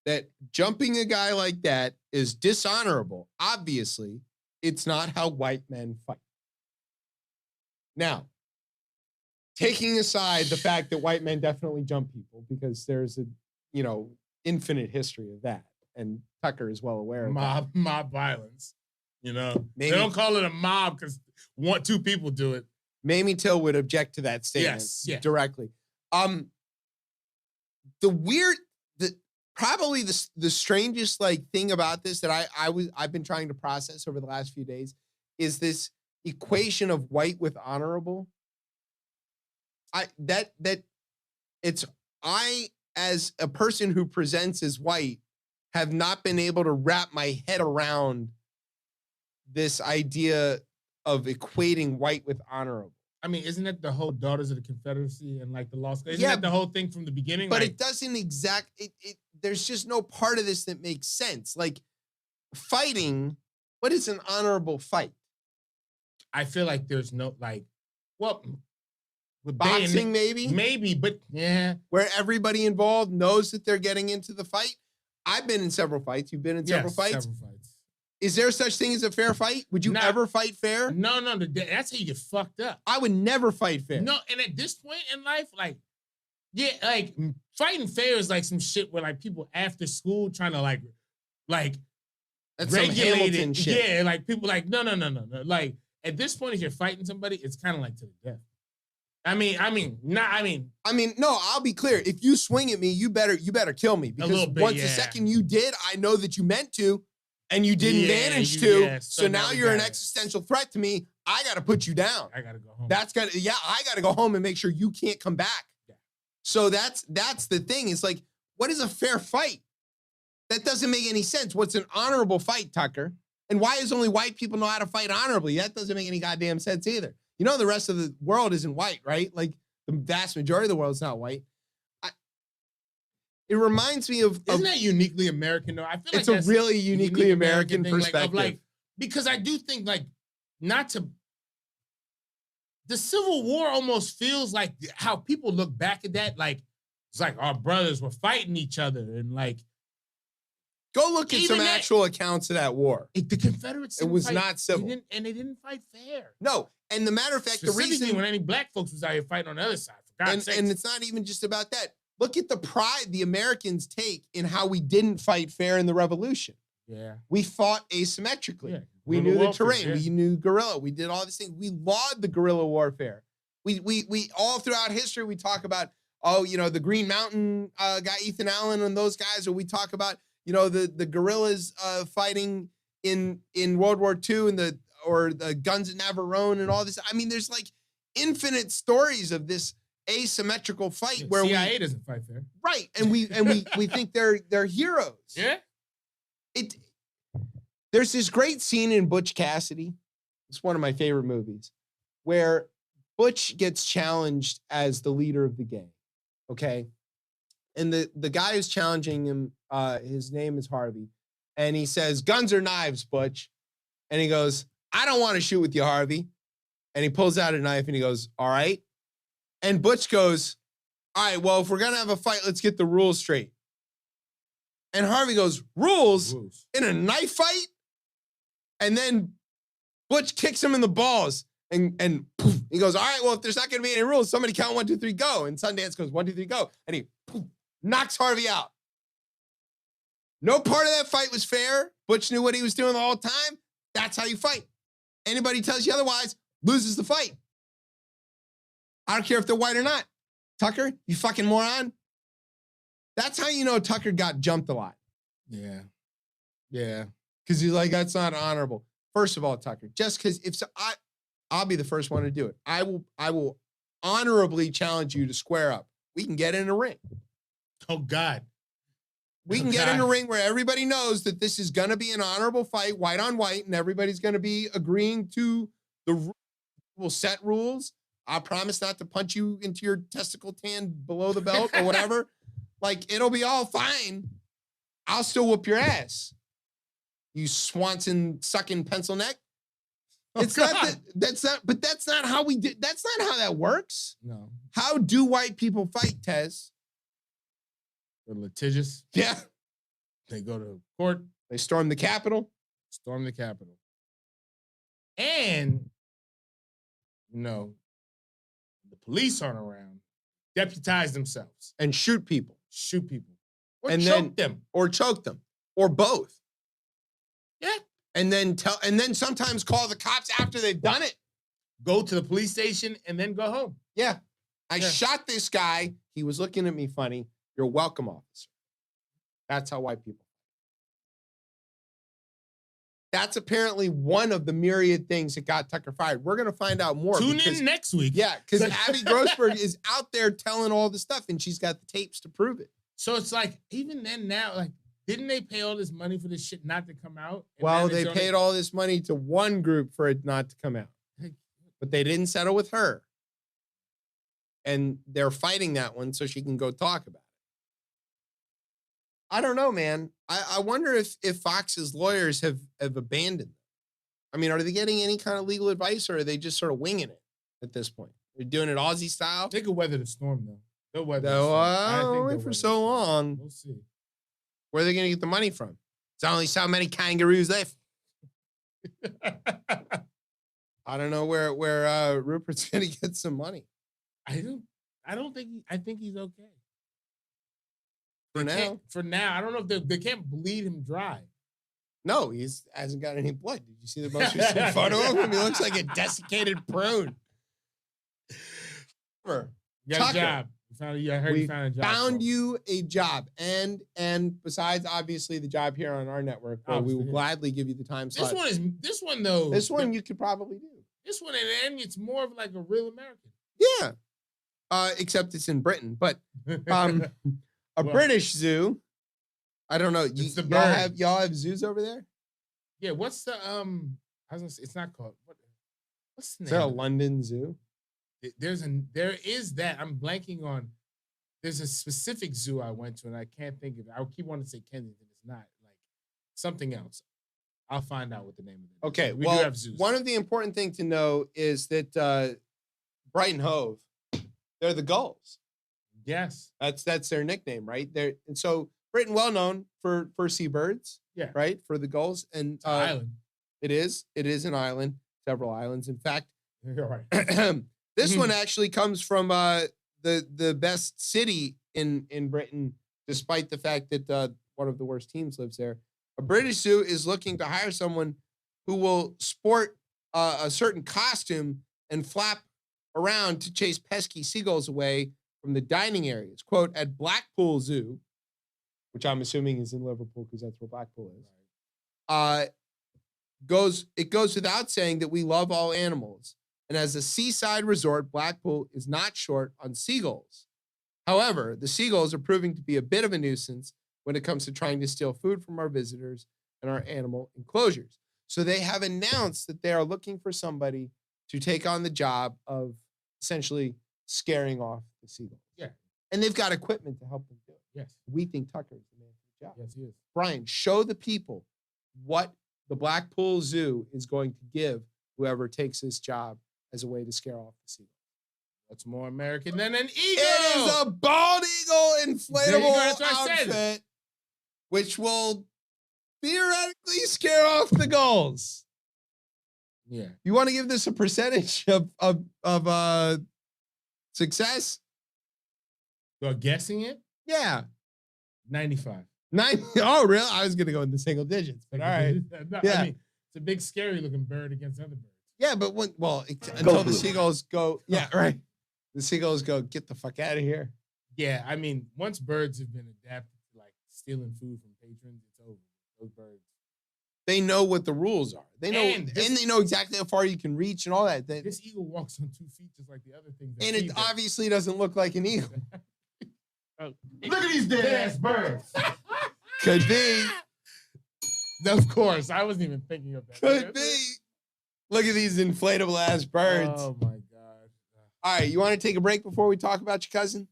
that jumping a guy like that is dishonorable. Obviously, it's not how white men fight. Now, taking aside the fact that white men definitely jump people because there's a, infinite history of that. And Tucker is well aware of that. Mob violence. Maybe- They don't call it a mob because two people do it. Mamie Till would object to that statement directly. Probably the strangest thing about this that I've been trying to process over the last few days is this equation of white with honorable. I as a person who presents as white have not been able to wrap my head around this idea of equating white with honorable. I mean, isn't that the whole Daughters of the Confederacy and the law school? Isn't Yeah, that the whole thing from the beginning? But it doesn't there's just no part of this that makes sense. Like fighting, what is an honorable fight? I feel like there's no with Boxing, maybe, but yeah, where everybody involved knows that they're getting into the fight. I've been in several fights. You've been in several fights. Is there such thing as a fair fight? Would you ever fight fair? No, that's how you get fucked up. I would never fight fair. No, and at this point in life, fighting fair is some shit where people after school trying to that's some regulate Hamilton it. shit. Yeah, people no. Like at this point, if you're fighting somebody, it's kind of to the death. No, I'll be clear. If you swing at me, you better kill me because the second you did, I know that you meant to. And you didn't manage to, so now you're an existential threat to me. I got to put you down. I got to go home. I got to go home and make sure you can't come back. Yeah. So that's the thing. It's what is a fair fight? That doesn't make any sense. What's an honorable fight, Tucker? And why is only white people know how to fight honorably? That doesn't make any goddamn sense either. The rest of the world isn't white, right? The vast majority of the world is not white. It reminds me of... Isn't that uniquely American, though? I feel it's a really uniquely American perspective. Because I do think, the Civil War almost feels like how people look back at that, it's our brothers were fighting each other, and Go look at some actual accounts of that war. The Confederates it was not civil. They didn't fight fair. No, and the matter of fact, the reason... when any black folks was out here fighting on the other side, for God's sakes. And it's not even just about that. Look at the pride the Americans take in how we didn't fight fair in the Revolution. Yeah. We fought asymmetrically. Yeah. We knew the terrain. We knew guerrilla. We did all these things. We laud the guerrilla warfare. We all throughout history, we talk about, the Green Mountain guy, Ethan Allen and those guys, or we talk about, the guerrillas fighting in World War II and the guns at Navarone and all this. I mean, there's infinite stories of this asymmetrical fight where CIA doesn't fight fair, right? And we think they're heroes. Yeah. There's this great scene in Butch Cassidy. It's one of my favorite movies where Butch gets challenged as the leader of the gang. Okay, and the guy who's challenging him, his name is Harvey, and he says, "Guns or knives, Butch?" And he goes, I don't want to shoot with you, Harvey. And he pulls out a knife and he goes, all right. And Butch goes, all right, well, if we're going to have a fight, let's get the rules straight. And Harvey goes, rules? In a knife fight? And then Butch kicks him in the balls. And poof, he goes, all right, well, if there's not going to be any rules, somebody count 1, 2, 3, go. And Sundance goes, 1, 2, 3, go. And he poof, knocks Harvey out. No part of that fight was fair. Butch knew what he was doing the whole time. That's how you fight. Anybody tells you otherwise loses the fight. I don't care if they're white or not. Tucker, you fucking moron. That's how you know Tucker got jumped a lot. Yeah. Yeah. Because he's like, that's not honorable. First of all, Tucker, just because if so, I'll be the first one to do it. I will honorably challenge you to square up. We can get in a ring. Oh, God. We can get in a ring where everybody knows that this is going to be an honorable fight, white on white, and everybody's going to be agreeing to the rules. We'll set rules. I promise not to punch you into your testicle tan below the belt or whatever. Like, it'll be all fine. I'll still whoop your ass. You Swanson sucking pencil neck. It's not but that's not how we do. That's not how that works. No. How do white people fight, Tez? They're litigious. Yeah. They go to court. They storm the Capitol. Storm the Capitol. And, you know, the police aren't around. Deputize themselves. And shoot people. Shoot people. Or and choke them. Or choke them. Or both. Yeah. And then sometimes call the cops after they've done it. Go to the police station and then go home. Yeah. I shot this guy. He was looking at me funny. You're welcome, officer. That's how white people. That's apparently one of the myriad things that got Tucker fired. We're going to find out more. Tune in next week. Yeah, because Abby Grossberg is out there telling all the stuff, and she's got the tapes to prove it. So it's like, even then now, like, didn't they pay all this money for this shit not to come out? Well, they paid all this money to one group for it not to come out. But they didn't settle with her. And they're fighting that one so she can go talk about it. I don't know, man. I wonder if Fox's lawyers have abandoned them. I mean, are they getting any kind of legal advice, or are they just sort of winging it at this point? They're doing it Aussie style? They could weather the storm, though. They'll weather the storm. Only for so long. We'll see. Where are they going to get the money from? There's only so many kangaroos left. I don't know where Rupert's going to get some money. I think he's okay. For now, I don't know if they can't bleed him dry. No, he hasn't got any blood. Did you see the most recent photo of him? He looks like a desiccated prune. You got a job. I heard you found a job. Found you a job. And besides, obviously, the job here on our network, where we will gladly give you the time slot. This one you could probably do. This one, and it's more of like a real American. Yeah. Except it's in Britain. But British zoo. I don't know. Y'all have zoos over there? Yeah, what's the I was gonna say, it's not called what's the name? Is that a London zoo? There is that. I'm blanking on. There's a specific zoo I went to, and I can't think of it. I keep wanting to say Kensington. It's not, like something else. I'll find out what the name of it is. Okay, we do have zoos. One of the important things to know is that Brighton Hove, they're the gulls. Yes, that's their nickname, right? And so Britain, well known for seabirds. Yeah, right, for the gulls, and it's an island. It is an island. Several islands, in fact. You're right. This one actually comes from the best city in Britain, despite the fact that one of the worst teams lives there. A British zoo is looking to hire someone who will sport a certain costume and flap around to chase pesky seagulls away from the dining areas. Quote, at Blackpool Zoo, which I'm assuming is in Liverpool because that's where Blackpool is, it goes without saying that we love all animals. And as a seaside resort, Blackpool is not short on seagulls. However, the seagulls are proving to be a bit of a nuisance when it comes to trying to steal food from our visitors and our animal enclosures. So they have announced that they are looking for somebody to take on the job of essentially scaring off the seagulls. Yeah. And they've got equipment to help them do it. Yes. We think Tucker is the man for the job. Yes, he is. Brian, show the people what the Blackpool Zoo is going to give whoever takes this job as a way to scare off the seagulls. What's more American than an eagle? It is a bald eagle inflatable That's what I said. outfit, which will theoretically scare off the gulls. Yeah. You want to give this a percentage of success? You're guessing it? Yeah. 95. 9. Oh, really? I was gonna go in the single digits, but all right. No, Yeah. I mean, it's a big, scary looking bird against other birds. Yeah, but until the seagulls go, yeah, right. The seagulls go, get the fuck out of here. Yeah, I mean, once birds have been adapted to like stealing food from patrons, it's over. Those birds. They know what the rules are. They know, And and they know exactly how far you can reach and all that. This eagle walks on 2 feet just like the other things. that And it feed them. obviously doesn't look like an eagle. Look at these dead ass birds. Could be. Of course, I wasn't even thinking of that. Could be. Look at these inflatable ass birds. Oh my god. All right, you want to take a break before we talk about your cousin?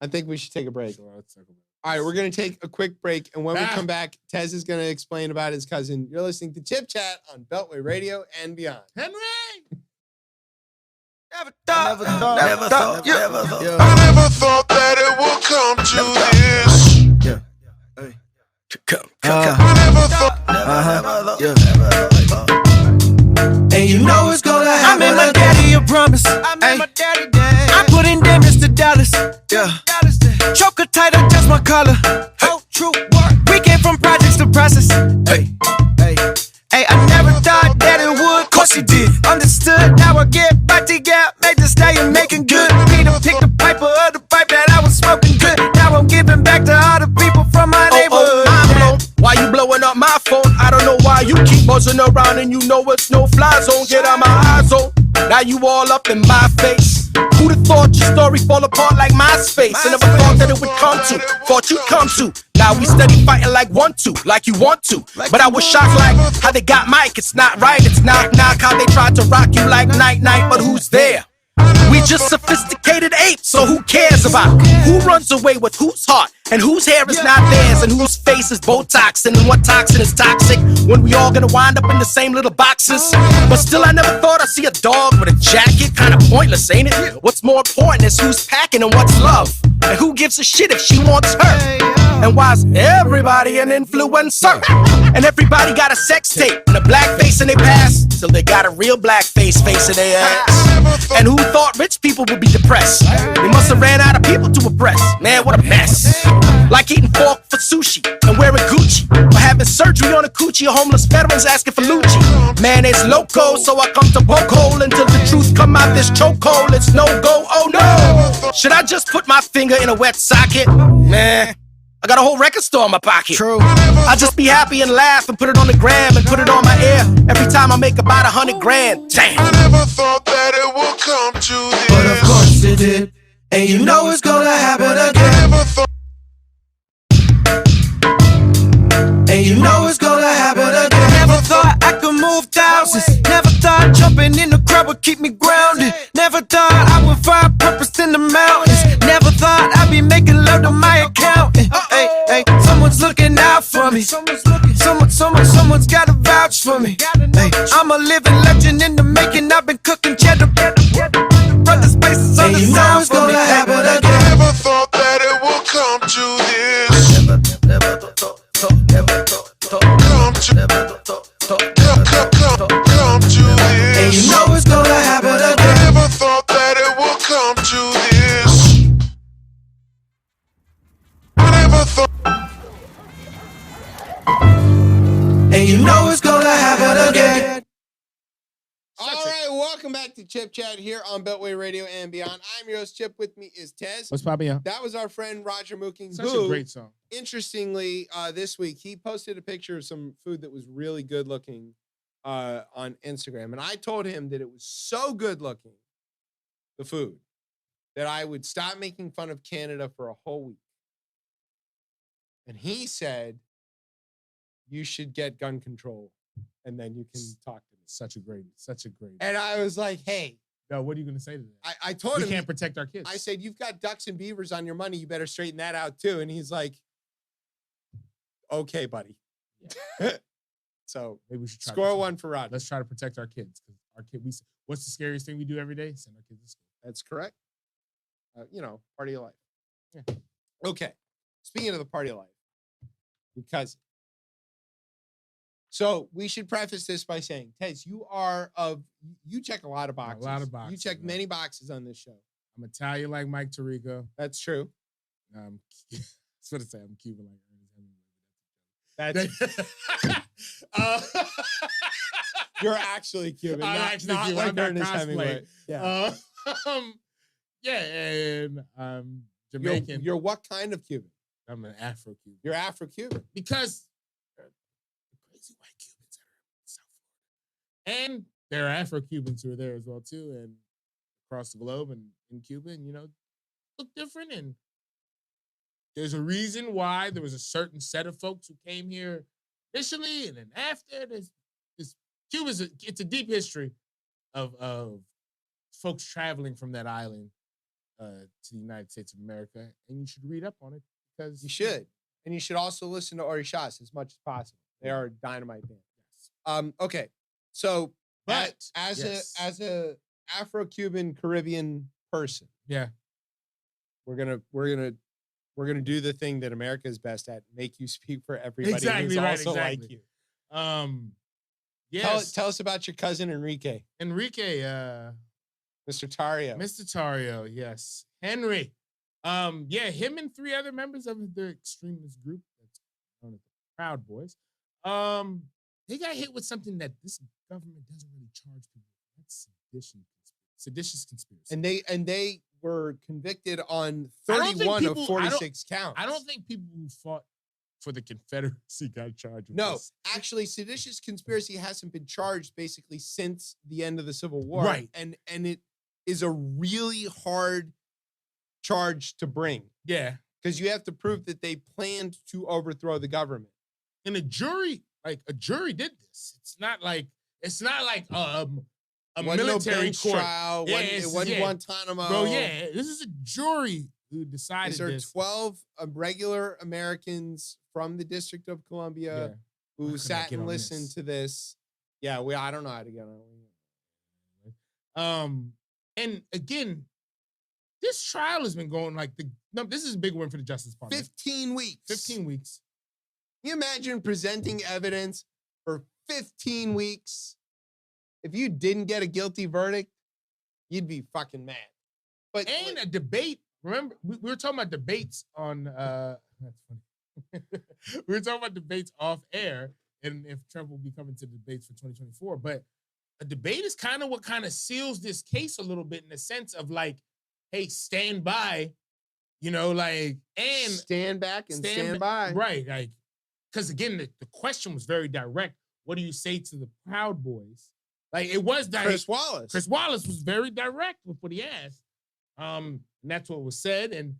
I think we should take a break. Well, let's talk about it. All right, we're going to take a quick break. And when we come back, Tez is going to explain about his cousin. You're listening to Chip Chat on Beltway Radio and beyond. Henry! I never thought that it would come to this. And you know it's gonna happen. I made my daddy a promise. I put in damage to Dallas. Choke her tight, adjust my collar. True work. We came from projects to process. Hey, I never thought that it would. Course you did. Understood. Now I get back to gap. Make the stallion making good. Peter picked the piper of the pipe that I was smoking good. Now I'm giving back to all the people from my neighborhood. Mind blown. Why you blowing up my phone? I don't know why you keep buzzing around and you know it's no fly zone. Get out my eyes on. Now you all up in my face. Who'da thought your story fall apart like MySpace? I never thought that it would come to. Thought you'd come to. Now we steady fighting like 1-2, like you want to. But I was shocked like how they got Mike. It's not right, it's knock knock. How they tried to rock you like night night, but who's there? We just sophisticated apes, so who cares about who runs away with whose heart and whose hair is not theirs and whose face is Botox and what toxin is toxic when we all gonna wind up in the same little boxes. But still I never thought I'd see a dog with a jacket. Kinda pointless, ain't it? What's more important is who's packing and what's love and who gives a shit if she wants her. And why's everybody an influencer? And everybody got a sex tape and a black face in their past till they got a real black face in their ass. And who thought rich people would be depressed? They must have ran out of people to oppress. Man, what a mess. Like eating pork for sushi and wearing Gucci, or having surgery on a coochie, or homeless veterans asking for Lucci. Man, it's loco, so I come to poke hole until the truth come out this chokehold. It's no go, oh no. Should I just put my finger in a wet socket? Man, I got a whole record store in my pocket. True. I just be happy and laugh and put it on the gram and put it on my ear every time I make about 100 grand. Damn. I never thought that it would come to this. But of course it did. And you know it's gonna happen again. And you know it's gonna happen again. Never thought I could move thousands. Never thought jumping in the crowd would keep me grounded. Never thought I would find purpose in the mountains. Never thought I'd be making love to my accountant. Hey, someone's looking out for me. Someone's gotta vouch for me. Hey, I'm a living legend in the making. I've been cooking cheddar. Run this place is on the sound for me. Happen again. Never thought that it would come to this. Never thought. Come to this. And you know it's gonna happen again. I never thought that it would come to this. I never thought. And you know it's gonna happen again. All right, welcome back to Chip Chat here on Beltway Radio and beyond. I'm your host, Chip. With me is Tez. What's popping up? That was our friend Roger Mooking. Such who, a great song. Interestingly, this week he posted a picture of some food that was really good looking on Instagram, and I told him that it was so good looking, the food, that I would stop making fun of Canada for a whole week. And he said, "You should get gun control, and then you can talk to me." Such a great. And I was like, "Hey." No, what are you going to say to that? I told We him, can't protect our kids. I said, "You've got ducks and beavers on your money. You better straighten that out too." And he's like, "Okay, buddy." So Maybe we should try score to- one for Rod. Let's try to protect our kids because our kid. What's the scariest thing we do every day? Send our kids to school. That's correct. Party of life. Yeah. Okay. Speaking of the party of life, because so we should preface this by saying, Tez, you check a lot of boxes. A lot of boxes, You check man. many boxes on this show. I'm Italian like Mike Tirico. That's true. That's what I say. I'm Cuban like That's Ernest you're actually Cuban, I'm not, actually not Cuban. like I'm not Ernest Hemingway. cosplay. Yeah. Yeah, and I'm Jamaican. You're what kind of Cuban? I'm an Afro-Cuban. You're Afro-Cuban. Because the crazy white Cubans that are in South Florida. And there are Afro-Cubans who are there as well, too, and across the globe and in Cuba, and, look different. And there's a reason why there was a certain set of folks who came here initially, and then after, there's Cuba's it's a deep history of folks traveling from that island to the United States of America, and you should read up on it because You should. And you should also listen to Orishas as much as possible. They are a dynamite band. Yes. Okay. So But as a Afro-Cuban Caribbean person, yeah, we're gonna do the thing that America is best at, make you speak for everybody Exactly who's right, also like exactly. you. Yes, Tell us about your cousin Enrique, Enrique, Mr. Tario. Mr. Tario, yes, Henry, him and 3 other members of the extremist group that's known as the Proud Boys, they got hit with something that this government doesn't really charge people. That's seditious conspiracy. And they were convicted on I don't think 31 of people- 46 counts. I don't think people who fought for the Confederacy got charged with No, this. actually, seditious conspiracy hasn't been charged basically since the end of the Civil War. Right. And it is a really hard charge to bring Yeah. because you have to prove that they planned to overthrow the government. And a jury did this. It's not like a Wasn't military bench court. trial. Yeah, It wasn't yeah. Guantanamo. Bro, yeah, this is a jury who decided These are this. 12 regular Americans from the District of Columbia Yeah. How who could I sat get and on listened this? to this. Yeah, I don't know how to get on it. And again, this trial has been going this is a big win for the Justice Department. 15 weeks. 15 weeks. Can you imagine presenting evidence for 15 weeks? If you didn't get a guilty verdict, you'd be fucking mad. But And a debate. Remember, we were talking about debates on that's funny. We were talking about debates off air and if Trump will be coming to debates for 2024. But a debate is kind of what kind of seals this case a little bit in the sense of like, hey, stand by, and stand back and stand by. Right. Like, because again, the question was very direct. What do you say to the Proud Boys? Like, it was direct. Chris Wallace. Chris Wallace was very direct with what he asked. And that's what was said. And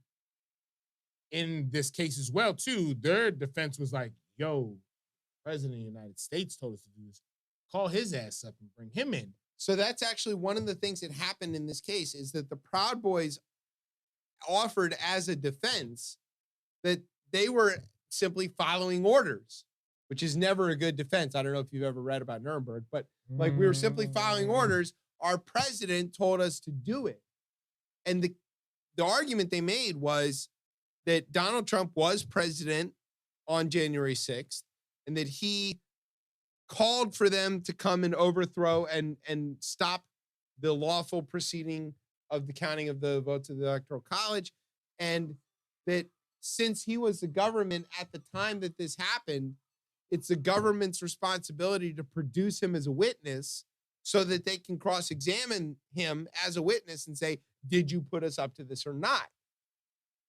in this case as well, too, their defense was like, yo, President of the United States told us to do this. Call his ass up and bring him in. So that's actually one of the things that happened in this case is that the Proud Boys offered as a defense that they were simply following orders, which is never a good defense. I don't know if you've ever read about Nuremberg, but like we were simply following orders. Our president told us to do it. And the argument they made was that Donald Trump was president on January 6th and that he called for them to come and overthrow and stop the lawful proceeding of the counting of the votes of the Electoral College. And that since he was the government at the time that this happened, it's the government's responsibility to produce him as a witness so that they can cross-examine him as a witness and say, did you put us up to this or not?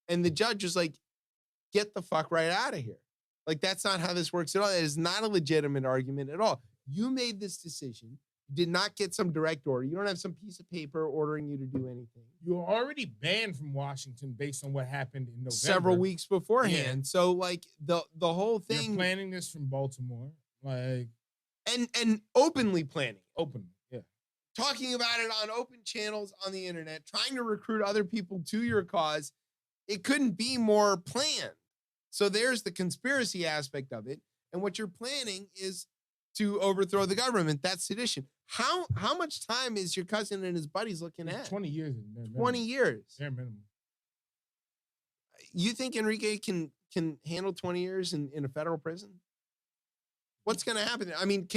And the judge was like, get the fuck right out of here. Like, that's not how this works at all. It is not a legitimate argument at all. You made this decision. You did not get some direct order. You don't have some piece of paper ordering you to do anything. You were already banned from Washington based on what happened in November. Several weeks beforehand. Yeah. So, like, the whole thing. You're planning this from Baltimore. Like, and openly planning. openly. Yeah. Talking about it on open channels on the internet, trying to recruit other people to your cause. It couldn't be more planned. So there's the conspiracy aspect of it. And what you're planning is to overthrow the government. That's sedition. How much time is your cousin and his buddies looking at? 20 years. 20 years. Bare minimum. You think Enrique can handle 20 years in a federal prison? What's going to happen? I mean,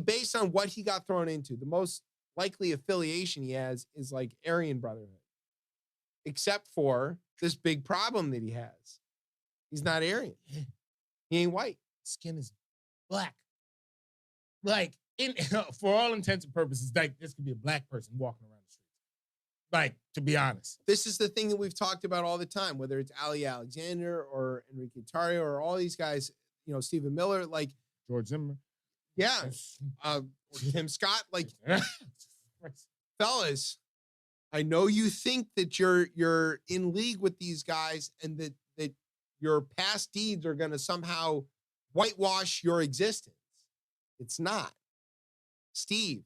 based on what he got thrown into, the most likely affiliation he has is like Aryan Brotherhood, except for this big problem that he has. He's not Aryan. He ain't white. Skin is black. Like, for all intents and purposes, like this could be a black person walking around the streets. Like, to be honest. This is the thing that we've talked about all the time, whether it's Ali Alexander or Enrique Tarrio or all these guys, Stephen Miller, like George Zimmer. Yeah. Tim Scott, like, fellas, I know you think that you're in league with these guys and that your past deeds are going to somehow whitewash your existence. It's not. Steve,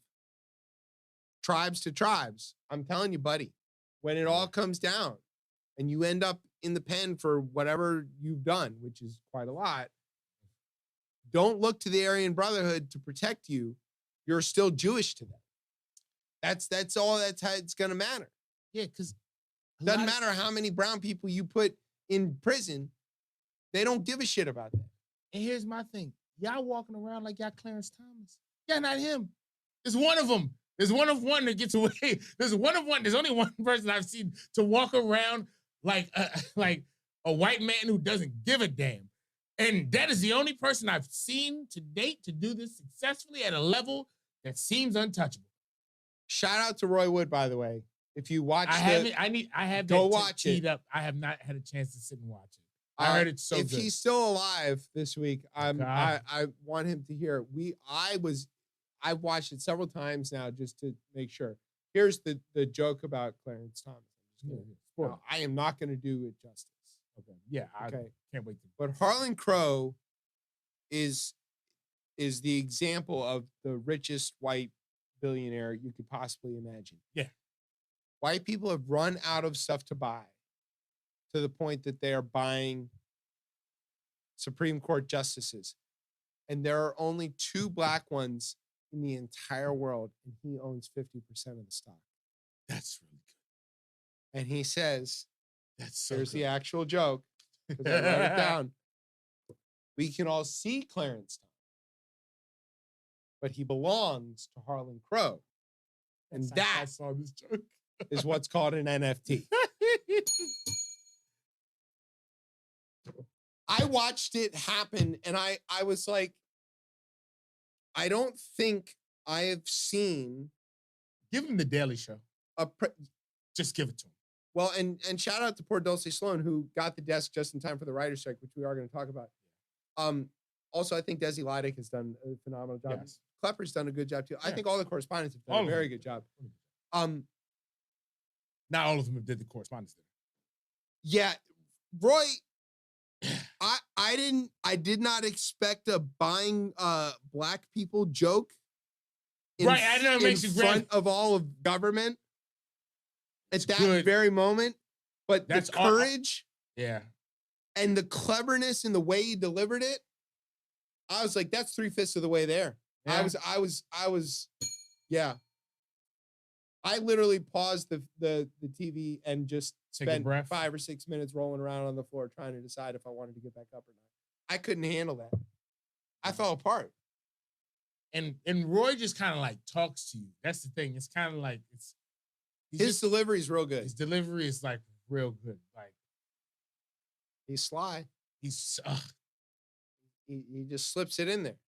tribes to tribes. I'm telling you, buddy, when it all comes down and you end up in the pen for whatever you've done, which is quite a lot, don't look to the Aryan Brotherhood to protect you. You're still Jewish to them. That's all. That's how it's going to matter. Yeah, because it doesn't matter how many brown people you put in prison. They don't give a shit about that. And here's my thing. Y'all walking around like y'all Clarence Thomas. Yeah, not him. There's one of them. There's one of one that gets away. There's one of one. There's only one person I've seen to walk around like a white man who doesn't give a damn. And that is the only person I've seen to date to do this successfully at a level that seems untouchable. Shout out to Roy Wood, by the way. If you watch I have go that watch it. Up. I have not had a chance to sit and watch it. I heard it's so if good. He's still alive this week, I want him to hear it. I've watched it several times now just to make sure. Here's the joke about Clarence Thomas. Now, I am not going to do it justice. Okay. Yeah. Okay. I can't wait. But Harlan Crow is the example of the richest white billionaire you could possibly imagine. Yeah. White people have run out of stuff to buy to the point that they are buying Supreme Court justices. And there are only 2 black ones in the entire world, and he owns 50% of the stock. That's really good. And he says, "That's so here's good." the actual joke. 'Cause I wrote it down. We can all see Clarence Thomas, but he belongs to Harlan Crow. And I saw this joke. is what's called an NFT. I watched it happen, and I was like, I don't think I have seen. Give him the Daily Show. Just give it to him. Well, and shout out to poor Dulce Sloan, who got the desk just in time for the writer's strike, which we are going to talk about. Also, I think Desi Lydic has done a phenomenal job. Yes. Klepper's done a good job, too. Yeah. I think all the correspondents have done a very good job. Not all of them did the correspondence. Yeah, Roy, I did not expect a buying black people joke. Right, I know it makes you front of all of government at that good. very moment, but That's the courage, yeah, and the cleverness in the way he delivered it, I was like, that's 3/5 of the way there. Yeah. I was, yeah. I literally paused the TV and just spent 5 or 6 minutes rolling around on the floor trying to decide if I wanted to get back up or not. I couldn't handle that. I fell apart. And Roy just kind of like talks to you. That's the thing. It's kind of like his delivery is real good. His delivery is like real good. Like he's sly. He's he just slips it in there.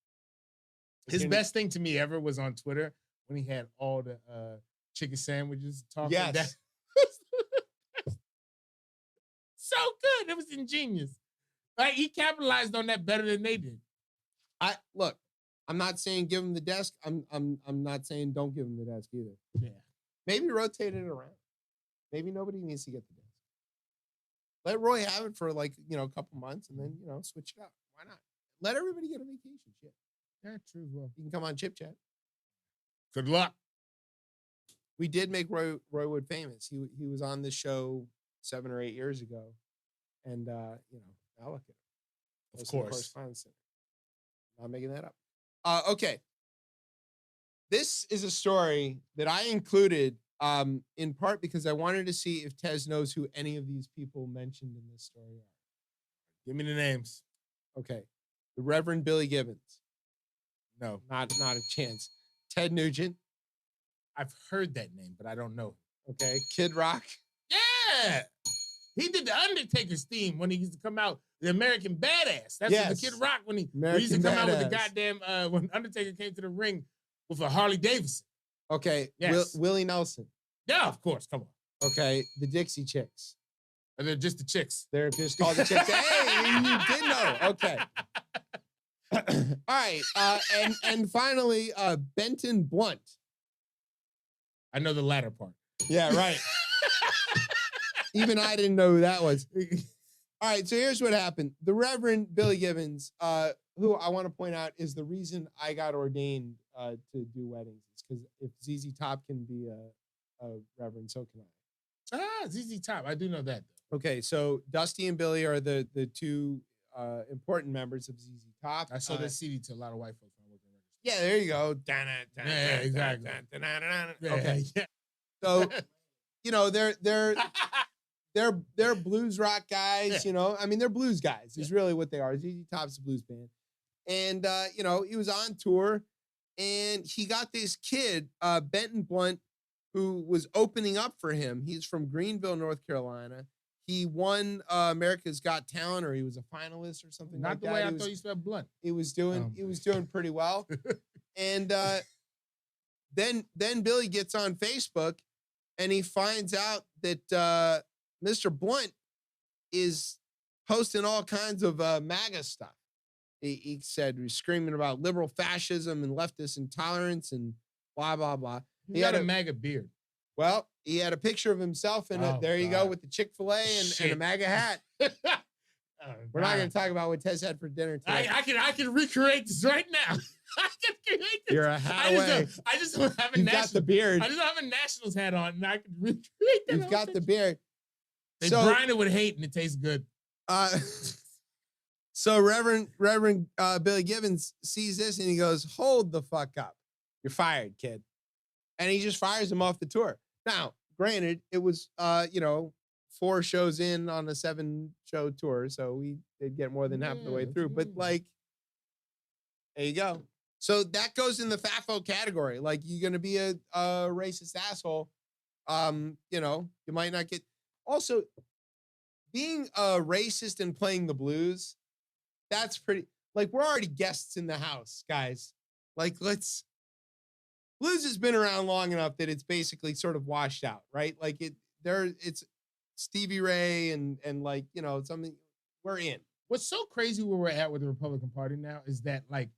His best thing to me ever was on Twitter when he had all the chicken sandwiches talking. Yes. So good. It was ingenious. Like he capitalized on that better than they did. Look, I'm not saying give him the desk. I'm not saying don't give him the desk either. Yeah. Maybe rotate it around. Maybe nobody needs to get the desk. Let Roy have it for a couple months and then, switch it up. Why not? Let everybody get a vacation. Shit. Yeah, true as well. You can come on ChipChat. Good luck. We did make Roy Wood famous. He was on this show 7 or 8 years ago. And, now look at him. Of course. Correspondence Center. Not making that up. Okay. This is a story that I included in part because I wanted to see if Tez knows who any of these people mentioned in this story are. Give me the names. Okay. The Reverend Billy Gibbons. No. Not a chance. Ted Nugent. I've heard that name, but I don't know. Okay. Kid Rock. Yeah. He did the Undertaker's theme when he used to come out, the American Badass. That's Yes. what the Kid Rock when he American used to come out with the Badass. goddamn when Undertaker came to the ring with a Harley Davidson. Okay. Yes. Willie Nelson. Yeah, of course. Come on. Okay. The Dixie Chicks. And they're just the chicks. They're just called the Chicks. Hey, you did know. Okay. All right. And finally, Benton Blunt. I know the latter part. Yeah, right. Even I didn't know who that was. All right, so here's what happened. The Reverend Billy Gibbons, who I want to point out is the reason I got ordained to do weddings. It's because if ZZ Top can be a reverend, so can I. Ah, ZZ Top. I do know that, though. Okay, so Dusty and Billy are the two important members of ZZ Top. I sold that CD to a lot of white folks when I worked in records. Yeah, there you go. Yeah, exactly. Okay. Yeah. So, you know, they're blues rock guys, you know. I mean, they're blues guys is really what they are. ZZ Top's a blues band. And, you know, he was on tour and he got this kid, Benton Blunt, who was opening up for him. He's from Greenville, North Carolina. He won America's Got Talent, or he was a finalist or something Not like the that. way I thought you spelled blunt. He was doing pretty well. And then Billy gets on Facebook and he finds out that Mr. Blunt is posting all kinds of MAGA stuff. He said he was screaming about liberal fascism and leftist intolerance and blah, blah, blah. He had a MAGA beard. Well, he had a picture of himself in it. There you go, with the Chick-fil-A and a MAGA hat. We're not going to talk about what Tez had for dinner today. I can recreate this right now. I can create this. You're a hat away. I just don't have a You've national. got the beard. I just don't have a Nationals hat on, and I can recreate that. You've got the beard. They brine it with hate, and it tastes good. So Reverend Billy Gibbons sees this, and he goes, "Hold the fuck up! You're fired, kid." And he just fires him off the tour. Now, granted, it was 4 shows in on a 7-show tour, so we did get more than half the way through. But like, there you go. So that goes in the FAFO category. Like, you're gonna be a racist asshole. You might not get. Also, being a racist and playing the blues, that's pretty. Like, we're already guests in the house, guys. Like, blues has been around long enough that it's basically sort of washed out, right? Like it's Stevie Ray and like, you know, something we're in. What's so crazy where we're at with the Republican Party now is that, like,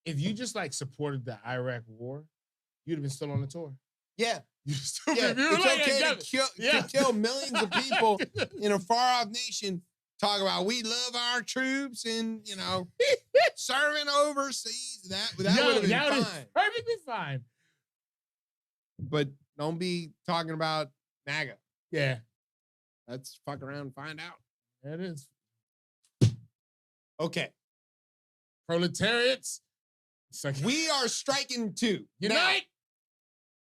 if you just like supported the Iraq war, you'd have been still on the tour. Yeah. It's okay to kill millions of people in a far-off nation. Talk about we love our troops and, you know, serving overseas. That would have been fine. Perfectly fine. But don't be talking about MAGA. Yeah. Let's fuck around and find out. That is. Okay. Proletariats. We are striking too. Unite!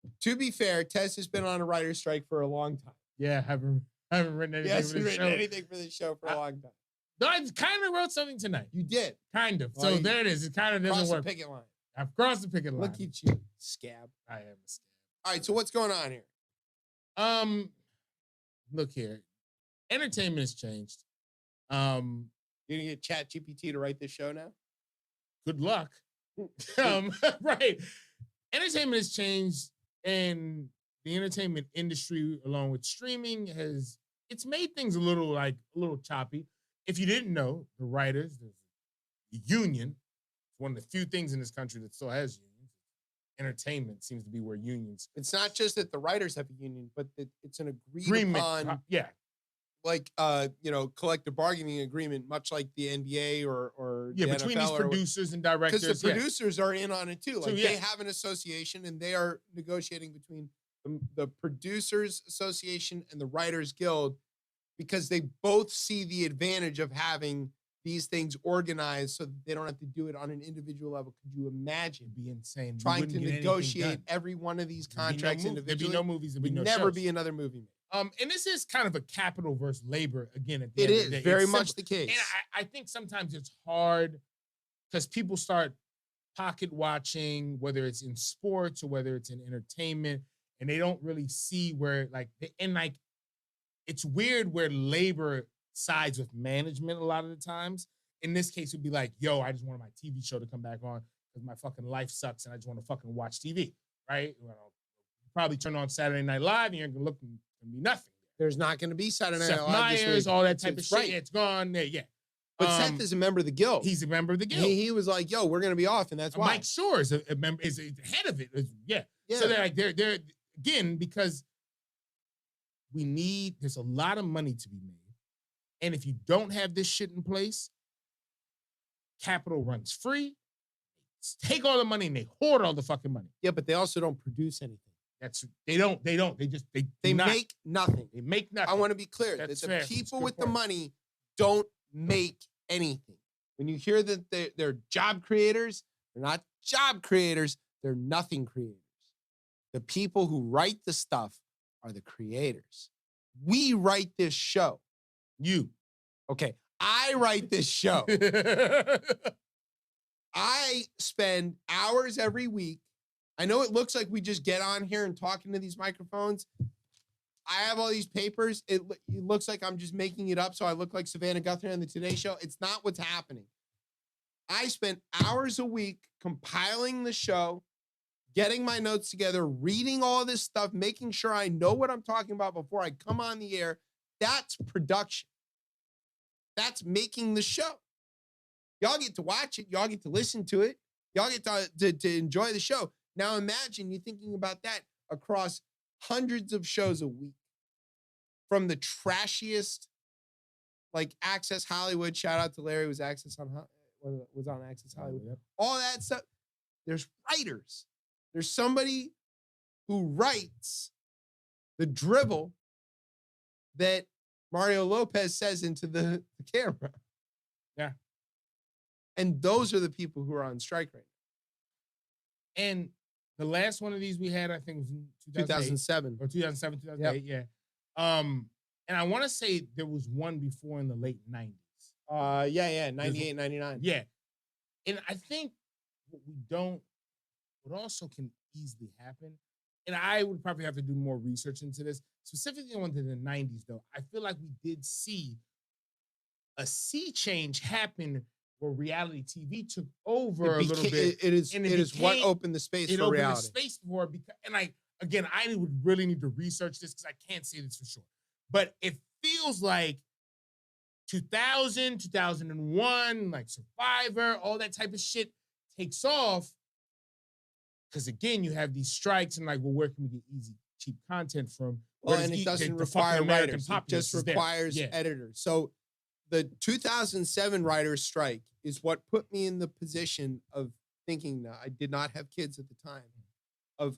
Now, to be fair, Tess has been on a writer's strike for a long time. Yeah, I haven't written anything. He hasn't written anything for this show for a long time. No, I kind of wrote something tonight. You did. Kind of. Well, so there it is. It kind of doesn't work. The picket line. I've crossed the picket line. Look at you, scab. I am a scab. All right, so what's going on here? Look here. Entertainment has changed. You're gonna get ChatGPT to write this show now? Good luck. Right. Entertainment has changed, and the entertainment industry, along with streaming, it's made things a little choppy. If you didn't know, the writers, the union, it's one of the few things in this country that still has unions. Entertainment seems to be where unions. It's not just that the writers have a union, but that it's an agreement upon, like collective bargaining agreement, much like the NBA or the between NFL these producers and directors, because the producers are in on it too. Like, So, they have an association and they are negotiating between the Producers Association and the Writers Guild, because they both see the advantage of having these things organized so that they don't have to do it on an individual level. Could you imagine It'd be insane. We trying wouldn't to get anything negotiate done. every one of these There'd be no contracts There'd individually? be no movies. There'd be Would no never shows. be another movie made. And this is kind of a capital versus labor again. At the It end of is the day. very It's much simple. the case. And I think sometimes it's hard because people start pocket watching, whether it's in sports or whether it's in entertainment, and they don't really see where it's weird where labor sides with management a lot of the times. In this case, it would be like, yo, I just wanted my TV show to come back on because my fucking life sucks and I just want to fucking watch TV, right? Well, you probably turn on Saturday Night Live and you're gonna look and be nothing. There's not going to be Saturday Night Seth Live this Meyers, week. all that type of It's shit. right. It's gone. Yeah. But Seth is a member of the guild. He's a member of the guild. He was like, yo, we're going to be off, and that's why. Mike Shore is a member, is the head of it. Yeah. Yeah. So they're again, because there's a lot of money to be made. And if you don't have this shit in place, capital runs free. Take all the money and they hoard all the fucking money. Yeah, but they also don't produce anything. They don't. They They make nothing. They make nothing. I want to be clear that That's the fair. That's a people good with the point. money don't make anything. When you hear that they're job creators, they're not job creators, they're nothing creators. The people who write the stuff are the creators. We write this show. You. Okay, I write this show. I spend hours every week. I know it looks like we just get on here and talk into these microphones. I have all these papers. It looks like I'm just making it up so I look like Savannah Guthrie on the Today Show. It's not what's happening. I spent hours a week compiling the show, getting my notes together, reading all this stuff, making sure I know what I'm talking about before I come on the air. That's production. That's making the show. Y'all get to watch it. Y'all get to listen to it. Y'all get to enjoy the show. Now imagine you thinking about that across hundreds of shows a week. From the trashiest, like Access Hollywood, shout out to Larry, was on Access Hollywood. Yep. All that stuff. There's writers. There's somebody who writes the dribble that Mario Lopez says into the camera. Yeah. And those are the people who are on strike right now. And the last one of these we had, I think, was in 2007. or 2007, 2008. Yeah. And I want to say there was one before in the late 90s. 98, 99. Yeah. And I think what also can easily happen, and I would probably have to do more research into this, specifically on to the 90s, though. I feel like we did see a sea change happen where reality TV took over a little bit. It is what opened the space It for opened reality. the space for it because, and again, I would really need to research this because I can't say this for sure. But it feels like 2000, 2001, like Survivor, all that type of shit takes off. Because again, you have these strikes and like, well, where can we get easy, cheap content from? Well, and it doesn't require writers. It just requires editors. So the 2007 writers' strike is what put me in the position of thinking that I did not have kids at the time, of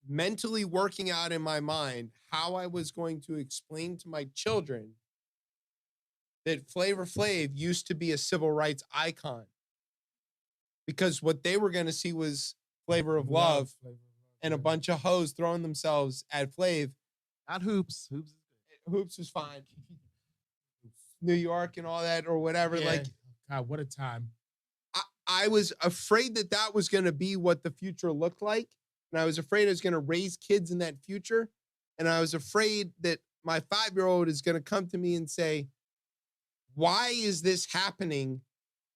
mentally working out in my mind how I was going to explain to my children that Flavor Flav used to be a civil rights icon. Because what they were going to see was Flavor of Love and a bunch of hoes throwing themselves at Flav. Not Hoops. Hoops was fine. New York and all that or whatever. Yeah. Like, God, what a time. I was afraid that was going to be what the future looked like. And I was afraid I was going to raise kids in that future. And I was afraid that my 5-year-old is going to come to me and say, why is this happening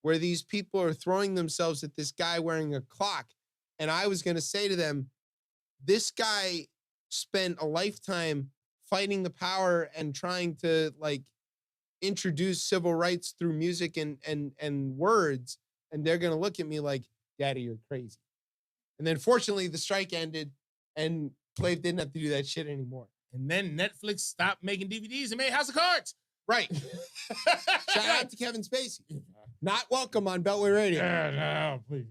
where these people are throwing themselves at this guy wearing a clock? And I was going to say to them, this guy spent a lifetime fighting the power and trying to like introduce civil rights through music and words. And they're going to look at me like, Daddy, you're crazy. And then fortunately the strike ended and Flav didn't have to do that shit anymore. And then Netflix stopped making DVDs and made House of Cards. Right. Shout out to Kevin Spacey. Not welcome on Beltway Radio. No, please.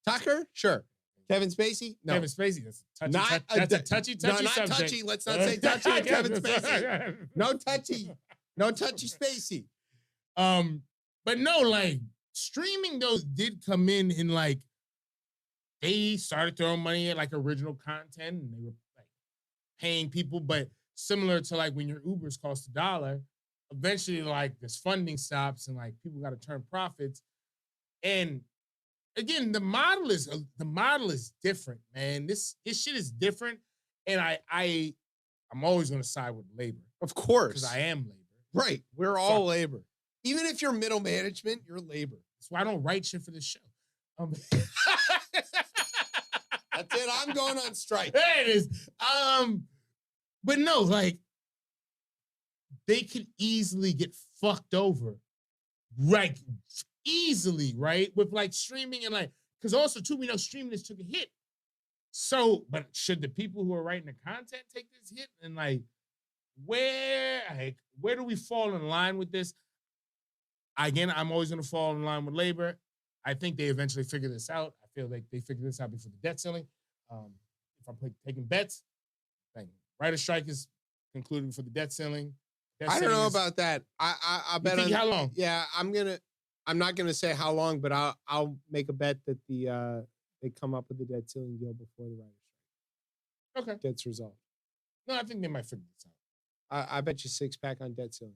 Tucker? Sure. Kevin Spacey? No. Kevin Spacey. Not That's a touchy no, not subject. touchy. Let's not say touchy with Kevin Spacey. No touchy. No touchy Spacey. But no, like streaming though did come in like they started throwing money at like original content and they were like paying people, but similar to like when your Ubers cost $1, eventually like this funding stops and like people got to turn profits. And again, the model is different, man. This shit is different, and I'm always gonna side with labor, Of course. because I am labor. Right. We're all labor. Even if you're middle management, you're labor. That's why I don't write shit for this show. That's it. I'm going on strike. There it is. But no, like they could easily get fucked over, like easily, right? With like streaming and like, because also too, we know streaming just took a hit. So, but should the people who are writing the content take this hit? And like, where do we fall in line with this? Again, I'm always going to fall in line with labor. I think they eventually figure this out. I feel like they figured this out before the debt ceiling. If I'm taking bets, like writer strike is concluded before the debt ceiling. I don't know about that. I bet on how long? Yeah, I'm not gonna say how long, but I'll make a bet that they come up with the debt ceiling deal before the writer strike gets resolved. No, I think they might figure this out. I bet you 6-pack on debt ceiling.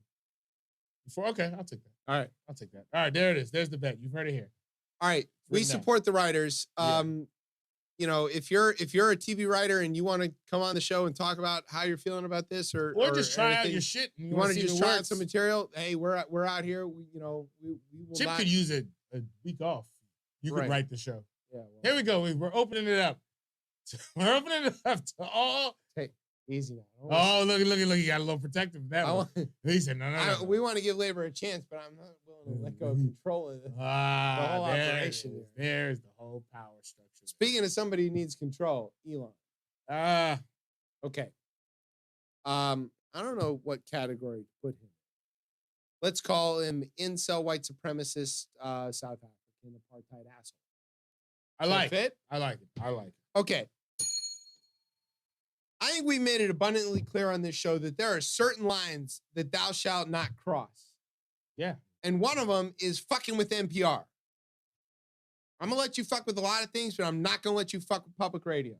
Okay, I'll take that. All right. I'll take that. All right, there it is. There's the bet. You've heard it here. All right. We support the writers. You know, if you're a TV writer and you want to come on the show and talk about how you're feeling about this, or just try out your shit. And you want to just try out some material. Hey, we're out here. We will Chip not. could use a week off. You could write the show. Yeah. Well, here we go. We're opening it up. We're opening it up to all. Hey, easy now. Oh, look! You got a little protective of that one. He said, no. We want to give labor a chance, but I'm not willing to let go of control of the whole operation. There's the whole power structure. Speaking of somebody who needs control, Elon. Okay. I don't know what category to put him. Let's call him incel white supremacist South African apartheid asshole. I like it. I like it. Okay. I think we made it abundantly clear on this show that there are certain lines that thou shalt not cross. Yeah. And one of them is fucking with NPR. I'm going to let you fuck with a lot of things, but I'm not going to let you fuck with public radio.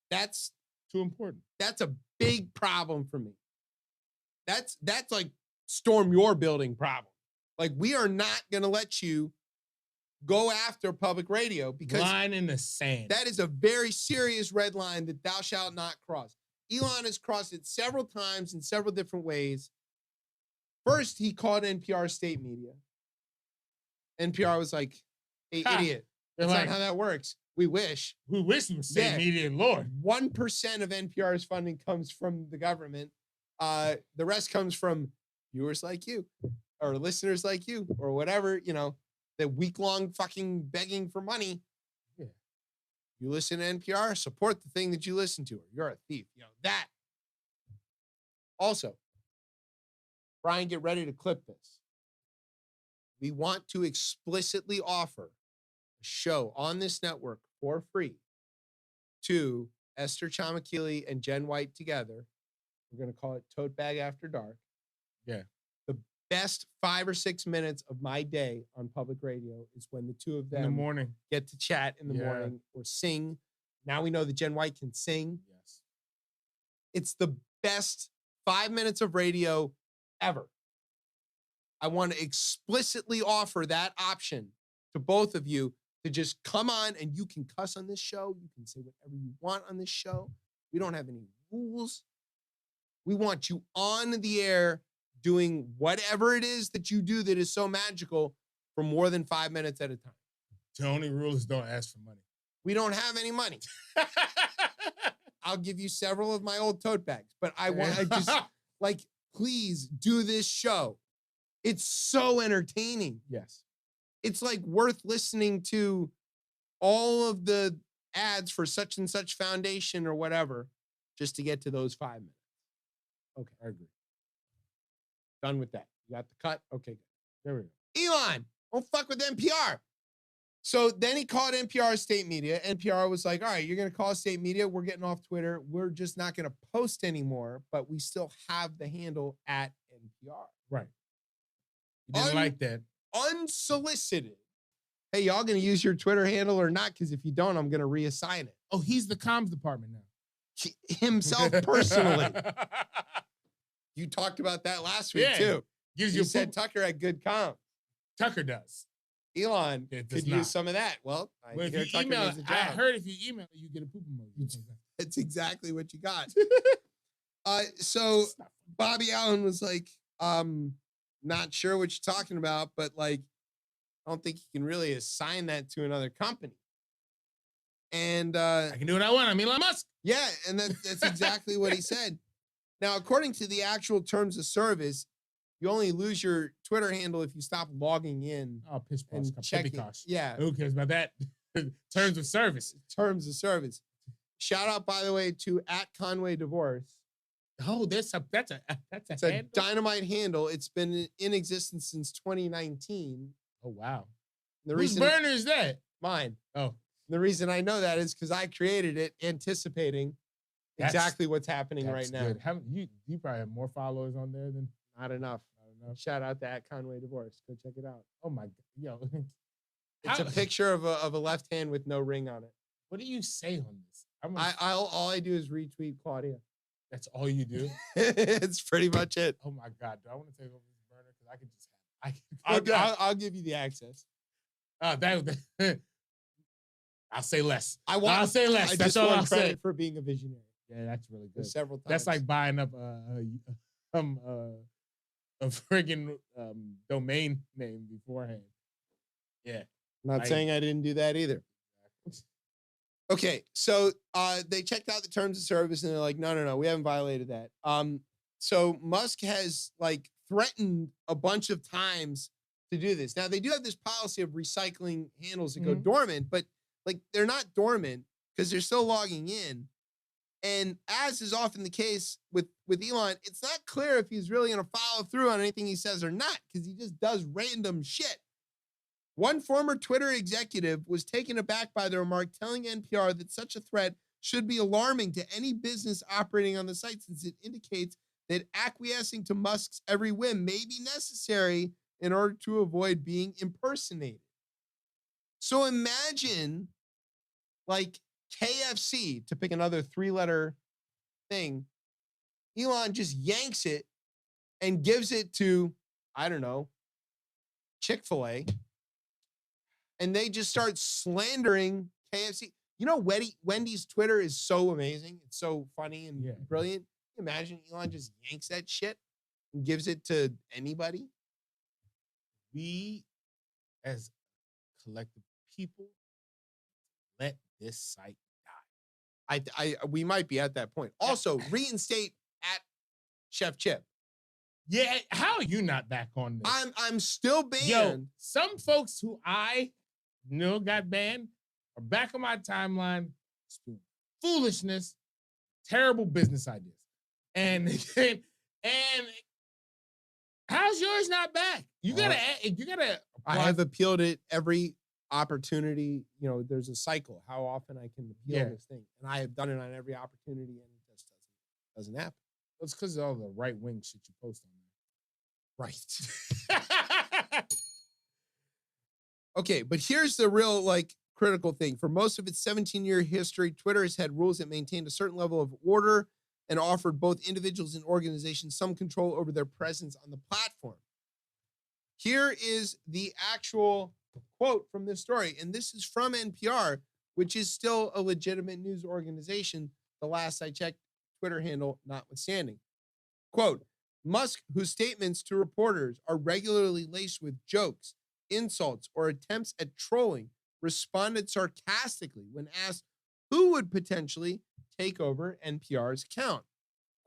That's too important. That's a big problem for me. That's like storm your building problem. Like, we are not going to let you go after public radio because line in the sand. That is a very serious red line that thou shalt not cross. Elon has crossed it several times in several different ways. First, he called NPR state media. NPR was like, hey, idiot. That's not how that works. We wish. We wish we were state media, Lord. 1% of NPR's funding comes from the government. The rest comes from viewers like you or listeners like you or whatever, you know, the week-long fucking begging for money. Yeah. You listen to NPR, support the thing that you listen to, or you're a thief. You know, that. Also, Brian, get ready to clip this. We want to explicitly offer a show on this network for free to Esther Chamakili and Jen White together. We're going to call it Tote Bag After Dark. Yeah. The best 5 or 6 minutes of my day on public radio is when the two of them in the morning get to chat in the morning or sing. Now we know that Jen White can sing. Yes. It's the best 5 minutes of radio ever. I want to explicitly offer that option to both of you to just come on, and you can cuss on this show. You can say whatever you want on this show. We don't have any rules. We want you on the air doing whatever it is that you do that is so magical for more than 5 minutes at a time. The only rule is don't ask for money. We don't have any money. I'll give you several of my old tote bags, but I just like, please do this show. It's so entertaining. Yes. It's like worth listening to all of the ads for such and such foundation or whatever just to get to those 5 minutes. Okay, I agree. Done with that. You got the cut? Okay, good. There we go. Elon, don't fuck with NPR. So then he called NPR state media. NPR was like, all right, you're going to call state media. We're getting off Twitter. We're just not going to post anymore, but we still have the handle at NPR. Right. He didn't like that. unsolicited, hey, y'all gonna use your Twitter handle or not? Because if you don't, I'm gonna reassign it. Oh, he's the comms department now. Himself personally. You talked about that last week too. Gives You said Tucker had good comms. Tucker does. Elon It does could not. use some of that. Well, I But if hear you Tucker email, needs a I job. heard if you email, you get a poop emoji. That's exactly what you got. So Bobby Allen was like, not sure what you're talking about, but like, I don't think you can really assign that to another company. And I can do what I want. I'm Elon Musk. yeah, and that's exactly what he said. Now, according to the actual terms of service, you only lose your Twitter handle if you stop logging in. Oh, piss posh. And checking. Yeah. Who cares about that? Terms of service. Terms of service. Shout out, by the way, to @ConwayDivorce. Oh, that's a It's a handle? dynamite handle. It's been in existence since 2019. Oh, wow. The Whose reason burner is that? mine. Oh, The reason I know that is because I created it anticipating That's- exactly what's happening that's right now. good. You probably have more followers on there than Not enough. I don't know. Shout out to @ConwayDivorce. Go check it out. Oh my god, yo. It's a picture of a left hand with no ring on it. What do you say on this? All I do is retweet Claudia. That's all you do? It's pretty much it. Oh my god, do I want to take over this burner? Because I can just have I'll give you the access. I'll say less. I'll say less. I That's just all want I'll say. credit for being a visionary. Yeah, that's really good. Several times. That's like buying up a friggin' domain name beforehand. Yeah. Not saying I didn't do that either. Okay, so they checked out the terms of service and they're like, no, we haven't violated that. So Musk has like threatened a bunch of times to do this. Now they do have this policy of recycling handles that go dormant, but like they're not dormant because they're still logging in. And as is often the case with Elon, it's not clear if he's really going to follow through on anything he says or not because he just does random shit. One former Twitter executive was taken aback by the remark, telling NPR that such a threat should be alarming to any business operating on the site since it indicates that acquiescing to Musk's every whim may be necessary in order to avoid being impersonated. So imagine like KFC, to pick another 3-letter thing, Elon just yanks it and gives it to, I don't know, Chick-fil-A. And they just start slandering KFC. You know, Wendy's Twitter is so amazing. It's so funny and brilliant. Can you imagine Elon just yanks that shit and gives it to anybody? We, as collective people, let this site die. We might be at that point. Also, reinstate @Chef Chip. Yeah, how are you not back on this? I'm still banned. Yo, some folks who I know got banned are back on my timeline. Spewing foolishness, terrible business ideas, and how's yours not back? You gotta. I have appealed it every opportunity. You know, there's a cycle. How often I can appeal this thing, and I have done it on every opportunity, and it just doesn't happen. It's because of all the right wing shit you post on there. Right. Okay, but here's the real critical thing. For most of its 17-year history, Twitter has had rules that maintained a certain level of order and offered both individuals and organizations some control over their presence on the platform. Here is the actual quote from this story, and this is from NPR, which is still a legitimate news organization, the last I checked, Twitter handle notwithstanding. Quote, Musk, whose statements to reporters are regularly laced with jokes, insults, or attempts at trolling, responded sarcastically when asked who would potentially take over NPR's account.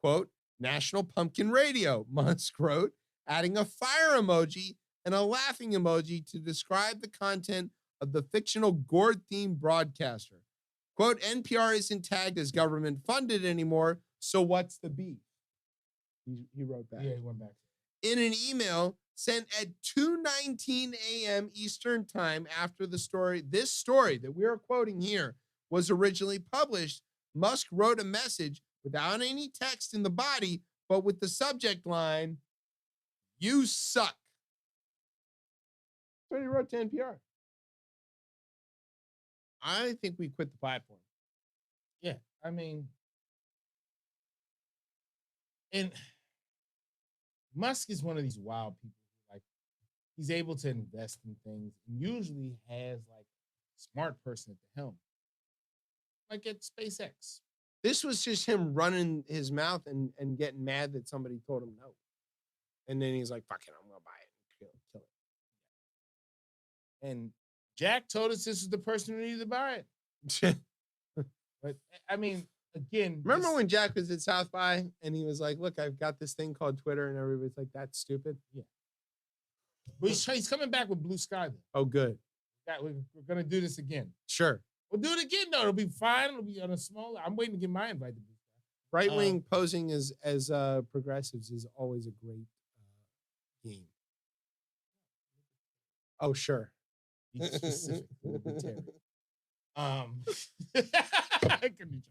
Quote, National Pumpkin Radio, Musk wrote, adding a fire emoji and a laughing emoji to describe the content of the fictional gourd-themed broadcaster. Quote, NPR isn't tagged as government-funded anymore, so what's the beef? He wrote back. Yeah, he went back. In an email sent at 2:19 a.m. Eastern time after this story that we are quoting here was originally published, Musk wrote a message without any text in the body, but with the subject line, "You suck." what he wrote to NPR. I think we quit the platform. Yeah, I mean, and Musk is one of these wild people. Like, he's able to invest in things and usually has like a smart person at the helm, like at SpaceX. This was just him running his mouth and getting mad that somebody told him no. And then he's like, fuck it, I'm going to buy it and kill it. And Jack told us this was the person who needed to buy it. But I mean, again, remember when Jack was at South by and he was like, look, I've got this thing called Twitter, and everybody's like, that's stupid. Yeah. But he's coming back with Blue Sky, though. Oh, good. We're going to do this again. Sure. We'll do it again, though. It'll be fine. It'll be on a small. I'm waiting to get my invite to Blue Sky. Right-wing posing as progressives is always a great game. Oh, sure. Be specific. Libertarian. I couldn't even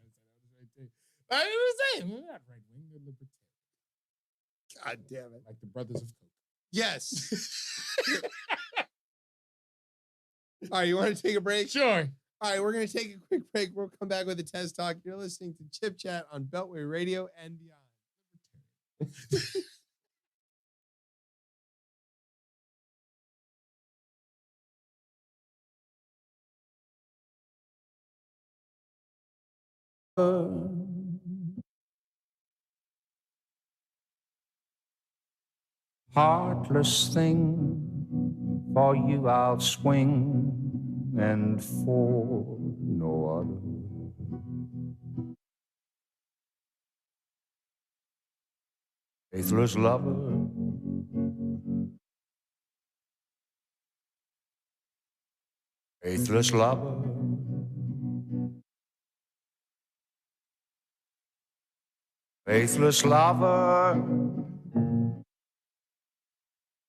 try to say that. I was saying, we're not right-wing. We're libertarian. God damn it. Like the Brothers of Coke. Yes. All right, you want to take a break? Sure. All right, we're going to take a quick break. We'll come back with a test talk. You're listening to Chip Chat on Beltway Radio and beyond. Heartless thing, for you I'll swing, and for no other. Faithless lover, faithless lover, faithless lover.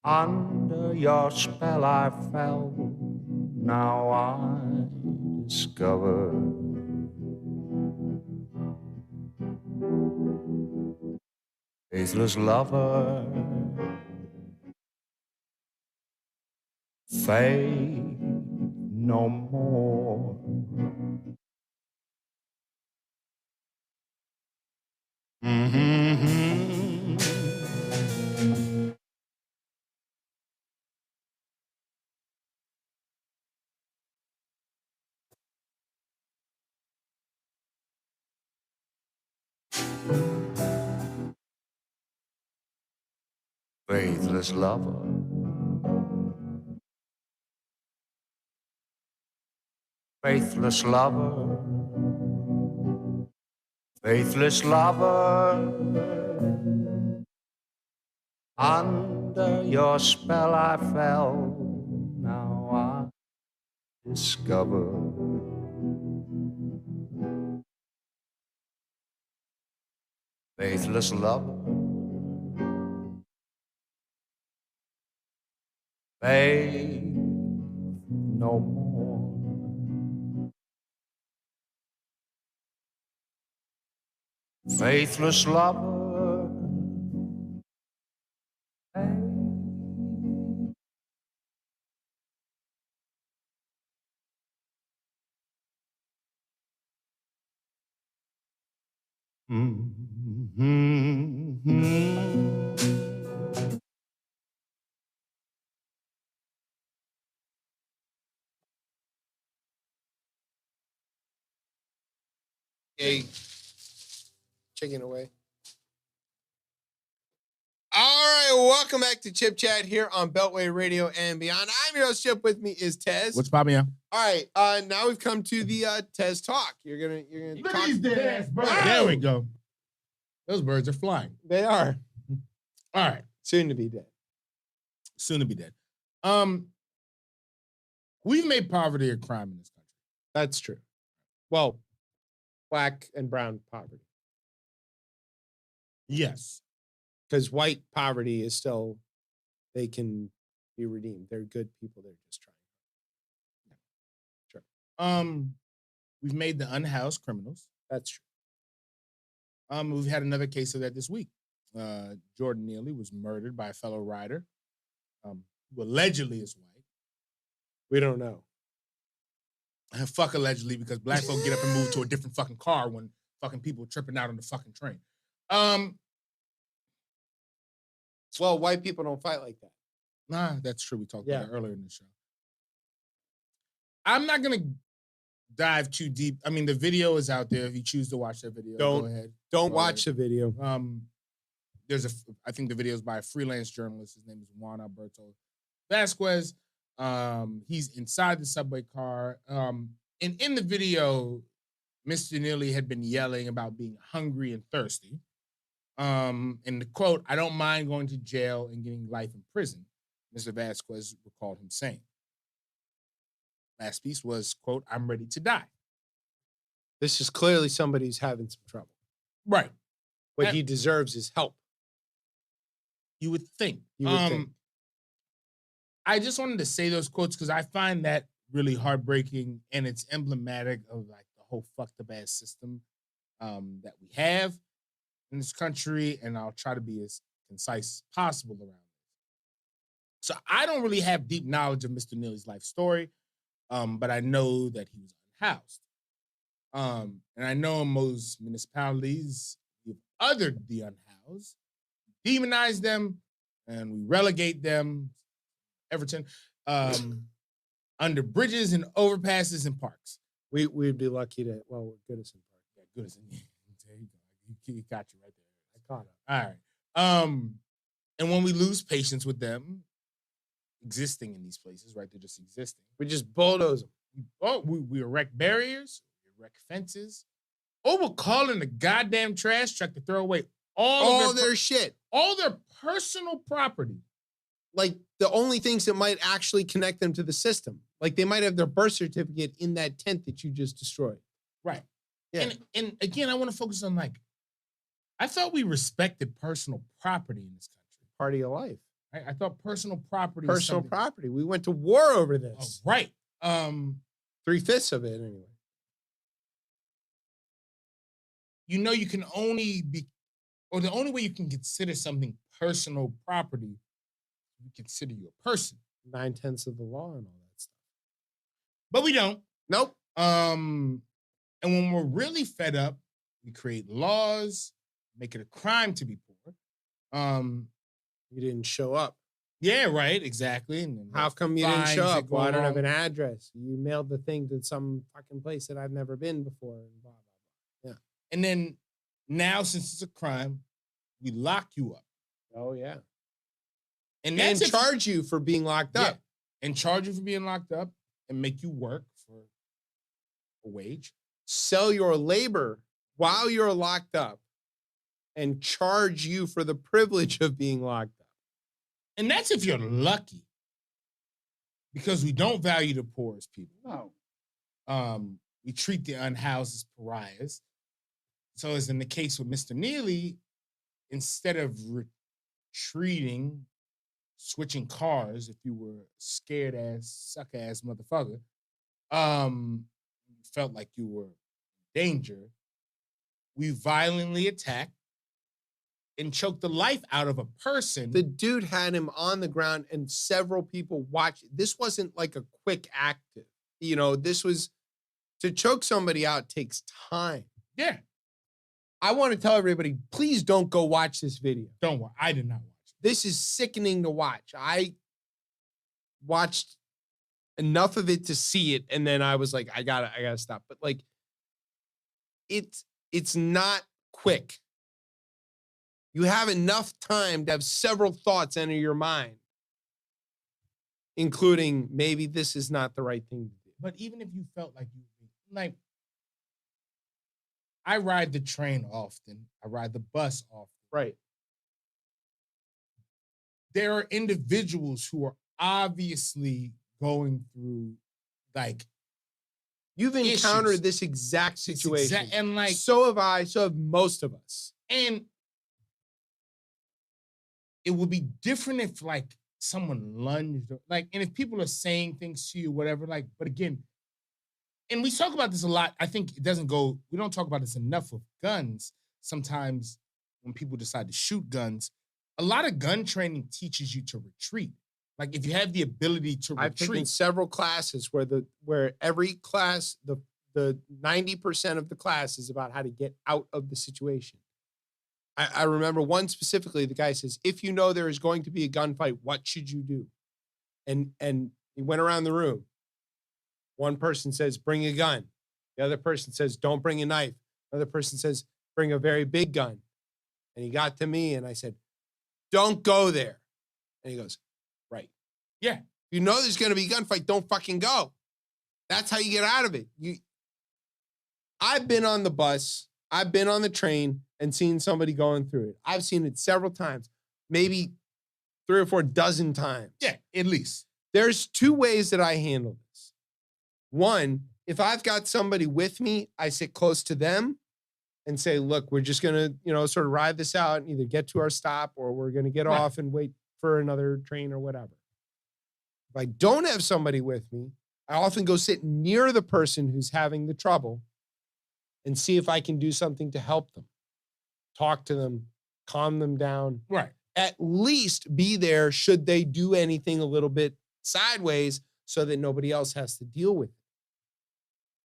Under your spell I fell, now I discover faithless lover, faith no more. Faithless lover, faithless lover, faithless lover. Under your spell I fell, now I discover faithless lover. Faith no more. Faithless lover. Hey, chicken away. All right, welcome back to Chip Chat here on Beltway Radio and beyond. I'm your host, Chip. With me is Tez. What's popping up? All right, now we've come to the Tez talk. You're gonna talk. There we go. Those birds are flying. They are All right. soon to be dead. Soon to be dead. We've made poverty a crime in this country. That's true. Well, black and brown poverty, Yes. because white poverty is still, they can be redeemed. They're good people. They're just trying. We've made the unhoused criminals. That's true. We've had another case of that this week. Jordan Neely was murdered by a fellow rider, who allegedly is white. We don't know. Fuck allegedly, because black folk get up and move to a different fucking car when fucking people tripping out on the fucking train. Well, white people don't fight like that. Nah, that's true. We talked about that earlier in the show. I'm not gonna dive too deep. I mean, the video is out there. If you choose to watch that video, go ahead. Don't watch the video. I think the video is by a freelance journalist. His name is Juan Alberto Vasquez. He's inside the subway car. And in the video, Mr. Neely had been yelling about being hungry and thirsty. And the quote, "I don't mind going to jail and getting life in prison," Mr. Vasquez recalled him saying. Last piece was, quote, "I'm ready to die." This is clearly somebody who's having some trouble. Right. What he deserves is help. You would think. You would think. I just wanted to say those quotes because I find that really heartbreaking, and it's emblematic of like the whole fucked up ass system that we have in this country, and I'll try to be as concise as possible around it. So I don't really have deep knowledge of Mr. Neely's life story, but I know that he was unhoused. And I know in most municipalities, we've othered the unhoused, demonize them, and we relegate them, Everton, under bridges and overpasses and parks. We'd be lucky to, well, Goodison Park. Yeah, Goodison. There you go. He got you right there. I caught it. All right. And when we lose patience with them existing in these places, right? They're just existing. We just bulldoze them. We erect barriers, we erect fences, or we'll call in a goddamn trash truck to throw away all their shit. All their personal property. Like the only things that might actually connect them to the system. Like they might have their birth certificate in that tent that you just destroyed. Right. Yeah. And again, I want to focus on like, I thought we respected personal property in this country. Part of your life. Right? I thought personal property. Personal property. We went to war over this. Oh, right. 3/5 of it anyway. You know, you can only be, or the only way you can consider something personal property, you consider you a person. 9/10 of the law and all that stuff. But we don't. Nope. And when we're really fed up, we create laws, make it a crime to be poor. You didn't show up. Yeah, right, exactly. And then how come you didn't show up? Well, I don't have wrong. an address. You mailed the thing to some fucking place that I've never been before. And blah, blah, blah. Yeah. And then now, since it's a crime, we lock you up. Oh, yeah. And charge you for being locked up. And charge you for being locked up and make you work for a wage. Sell your labor while you're locked up and charge you for the privilege of being locked up. And that's if you're lucky. Because we don't value the poor as people. No. We treat the unhoused as pariahs. So as in the case with Mr. Neely, instead of retreating, switching cars, if you were scared ass, suck ass motherfucker, felt like you were in danger, we violently attacked and choked the life out of a person. The dude had him on the ground and several people watched. This wasn't like a quick active. You know, this was, to choke somebody out takes time. Yeah. I want to tell everybody, please don't go watch this video. Don't watch. I did not watch it. This is sickening to watch. I watched enough of it to see it, and then I was like, I gotta stop. But like, it's not quick. You have enough time to have several thoughts enter your mind, including maybe this is not the right thing to do. But even if you felt like like, I ride the train often. I ride the bus often. Right. There are individuals who are obviously going through, like, you've encountered issues. this exact situation. And like, so have I, so have most of us. And it would be different if like someone lunged, like, and if people are saying things to you, whatever, like, but again, and we talk about this a lot. I think we don't talk about this enough with guns. Sometimes when people decide to shoot guns, a lot of gun training teaches you to retreat. Like if you have the ability to I've taken retreat. several classes where every class, the 90% of the class is about how to get out of the situation. I remember one specifically, the guy says, if you know there is going to be a gunfight, what should you do? And he went around the room. One person says, bring a gun. The other person says, don't bring a knife. Another person says, bring a very big gun. And he got to me and I said, don't go there. And he goes, right. Yeah. You know there's going to be a gunfight, don't fucking go. That's how you get out of it. I've been on the bus, I've been on the train and seen somebody going through it. I've seen it several times, maybe 3 or 4 dozen times. Yeah, at least. There's 2 ways that I handle this. One, if I've got somebody with me, I sit close to them and say, look, we're just going to, sort of ride this out and either get to our stop or we're going to get off and wait for another train or whatever. If I don't have somebody with me, I often go sit near the person who's having the trouble and see if I can do something to help them. Talk to them, calm them down. Right. At least be there should they do anything a little bit sideways so that nobody else has to deal with it.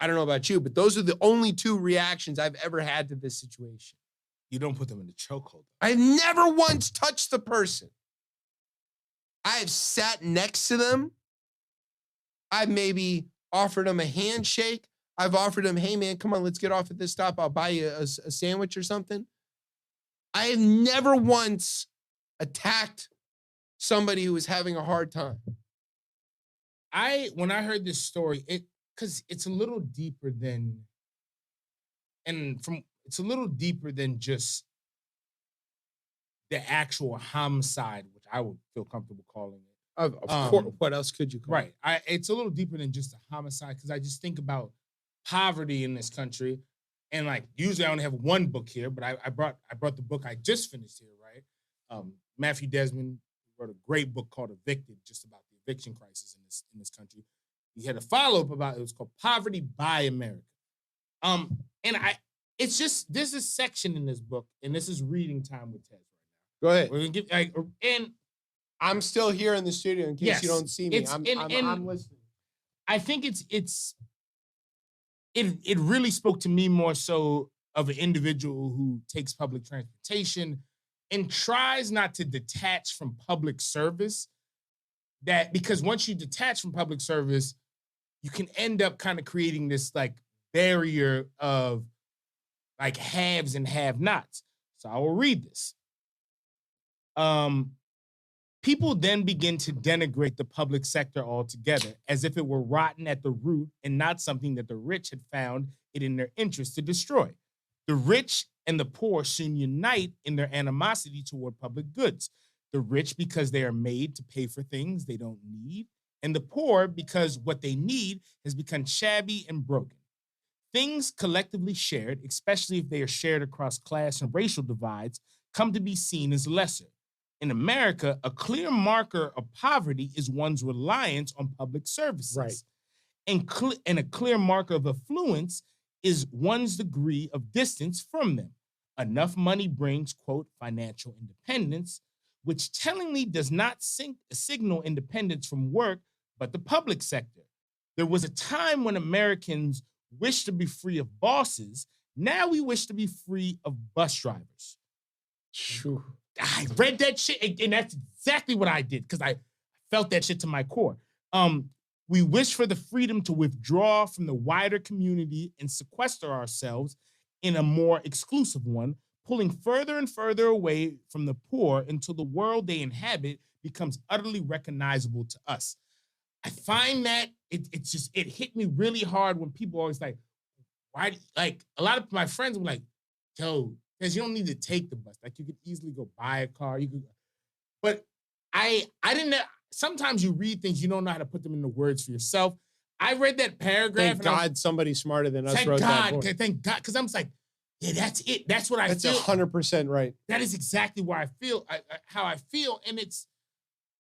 I don't know about you, but those are the only 2 reactions I've ever had to this situation. You don't put them in a chokehold. I've never once touched the person. I have sat next to them. I've maybe offered them a handshake. I've offered them, hey man, come on, let's get off at this stop. I'll buy you a sandwich or something. I have never once attacked somebody who was having a hard time. When I heard this story, because it's a little deeper than, it's a little deeper than just the actual homicide, which I would feel comfortable calling it. Of course, what else could you call it? Right. It's a little deeper than just a homicide because I just think about poverty in this country. And like usually I only have one book here, but I brought the book I just finished here, right? Matthew Desmond wrote a great book called Evicted, just about the eviction crisis in this country. He had a follow-up about it was called Poverty by America. It's just there's a section in this book, and this is reading time with Tez right now. Go ahead. We're gonna give and I'm still here in the studio in case you don't see me. I'm listening. I think it really spoke to me more so of an individual who takes public transportation and tries not to detach from public service. Because once you detach from public service, you can end up kind of creating this like barrier of like haves and have-nots. So I will read this. People then begin to denigrate the public sector altogether, as if it were rotten at the root and not something that the rich had found it in their interest to destroy. The rich and the poor soon unite in their animosity toward public goods. The rich because they are made to pay for things they don't need, and the poor because what they need has become shabby and broken. Things collectively shared, especially if they are shared across class and racial divides, come to be seen as lesser. In America, a clear marker of poverty is one's reliance on public services. Right. And a clear marker of affluence is one's degree of distance from them. Enough money brings, quote, financial independence, which tellingly does not signal independence from work, but the public sector. There was a time when Americans wished to be free of bosses. Now we wish to be free of bus drivers. Shoo. I read that shit, and that's exactly what I did, because I felt that shit to my core. We wish for the freedom to withdraw from the wider community and sequester ourselves in a more exclusive one, pulling further and further away from the poor until the world they inhabit becomes utterly recognizable to us. I find that it hit me really hard when people always like, why? Like a lot of my friends were like, yo, because you don't need to take the bus. Like you could easily go buy a car. But I didn't. Sometimes you read things, you don't know how to put them into words for yourself. I read that paragraph. Thank God somebody smarter than us wrote that book. Thank God, because I'm just like, yeah, that's it. That's what I feel. That's 100% right. That is exactly where I feel, how I feel, and it's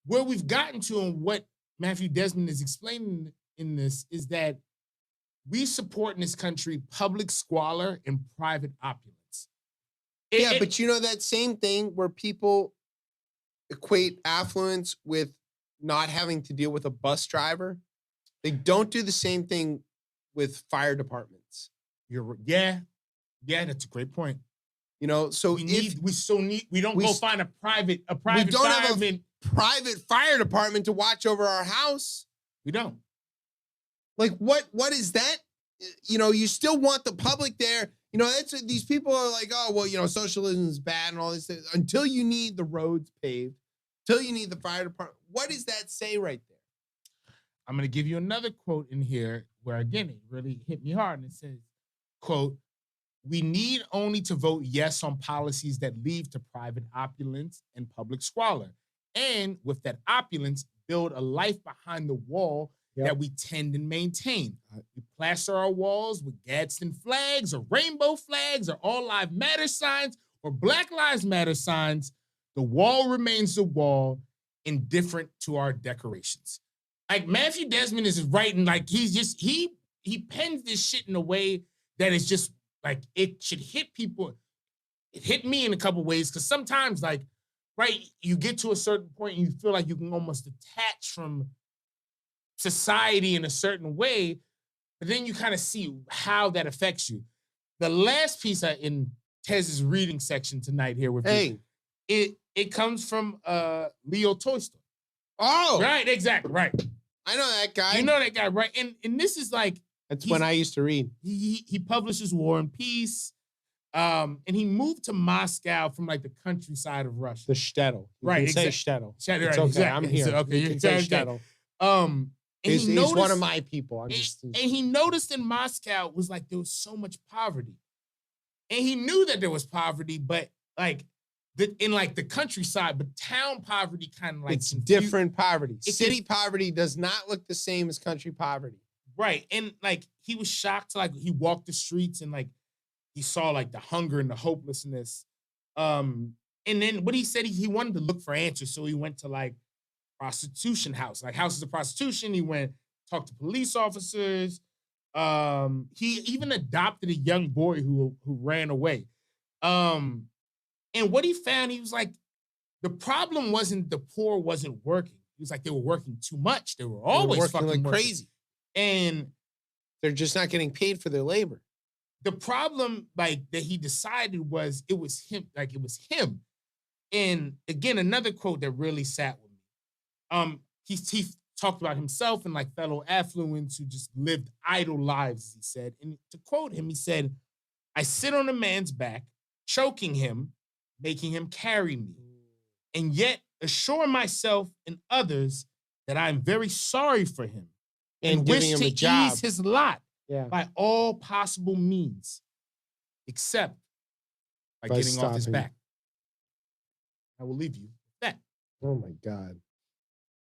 where we've gotten to, and what Matthew Desmond is explaining in this is that we support in this country public squalor and private opulence. But you know that same thing where people equate affluence with not having to deal with a bus driver. They don't do the same thing with fire departments. Yeah, that's a great point. You know, so we don't go find a private we don't have fireman. a private fire department to watch over our house. We don't. Like what is that? You know, you still want the public there. You know, that's these people are like, oh, well, you know, socialism is bad and all this things. Until you need the roads paved, until you need the fire department. What does that say right there? I'm going to give you another quote in here where, again, it really hit me hard. And it says, quote, "We need only to vote yes on policies that lead to private opulence and public squalor. And with that opulence, build a life behind the wall that we tend and maintain. We plaster our walls with Gadsden flags or rainbow flags or All Lives Matter signs or Black Lives Matter signs. The wall remains the wall, indifferent to our decorations." Like Matthew Desmond is writing, like he pens this shit in a way that is just like it should hit people. It hit me in a couple ways because sometimes, like, right, you get to a certain point and you feel like you can almost detach from society in a certain way, but then you kind of see how that affects you. The last piece in Tez's reading section tonight here with me, it comes from Leo Tolstoy. Oh, right, exactly, right. I know that guy. You know that guy, right? And this is like that's when I used to read. He publishes War and Peace, and he moved to Moscow from like the countryside of Russia. The shtetl, right? You can say shtetl. It's okay. Exactly. I'm here. Okay, you can say shtetl. He's one of my people. And he noticed in Moscow was like there was so much poverty, and he knew that there was poverty, but like in like the countryside, but town poverty kind of like it's different poverty. City poverty does not look the same as country poverty. Right. And like he was shocked, like he walked the streets and like he saw like the hunger and the hopelessness. And then what he said, he wanted to look for answers. So he went to like prostitution house, like houses of prostitution. He went, talked to police officers. He even adopted a young boy who ran away. And what he found, he was like, the problem wasn't the poor wasn't working. He was like, they were working too much. They were always working fucking like crazy. And they're just not getting paid for their labor. The problem, like, that he decided was it was him. Like, it was him. And again, another quote that really sat with me. He talked about himself and like fellow affluents who just lived idle lives, he said. And to quote him, he said, "I sit on a man's back, choking him, making him carry me, and yet assure myself and others that I am very sorry for him and wish to ease his lot by all possible means, except by getting off his back." I will leave you with that. Oh my God.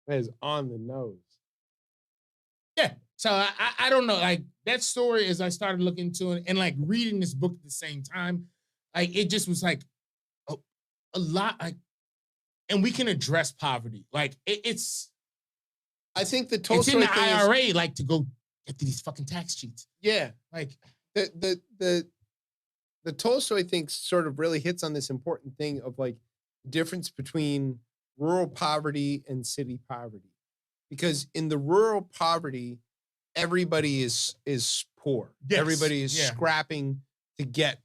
That is on the nose. Yeah. So I don't know. Like that story, as I started looking into it and like reading this book at the same time, like it just was like a lot, like, and we can address poverty. Like it's. I think the Tolstoy it's in the thing IRA, like to go get to these fucking tax cheats. Yeah, like the Tolstoy thing sort of really hits on this important thing of like difference between rural poverty and city poverty, because in the rural poverty, everybody is poor. Yes. Everybody is scrapping to get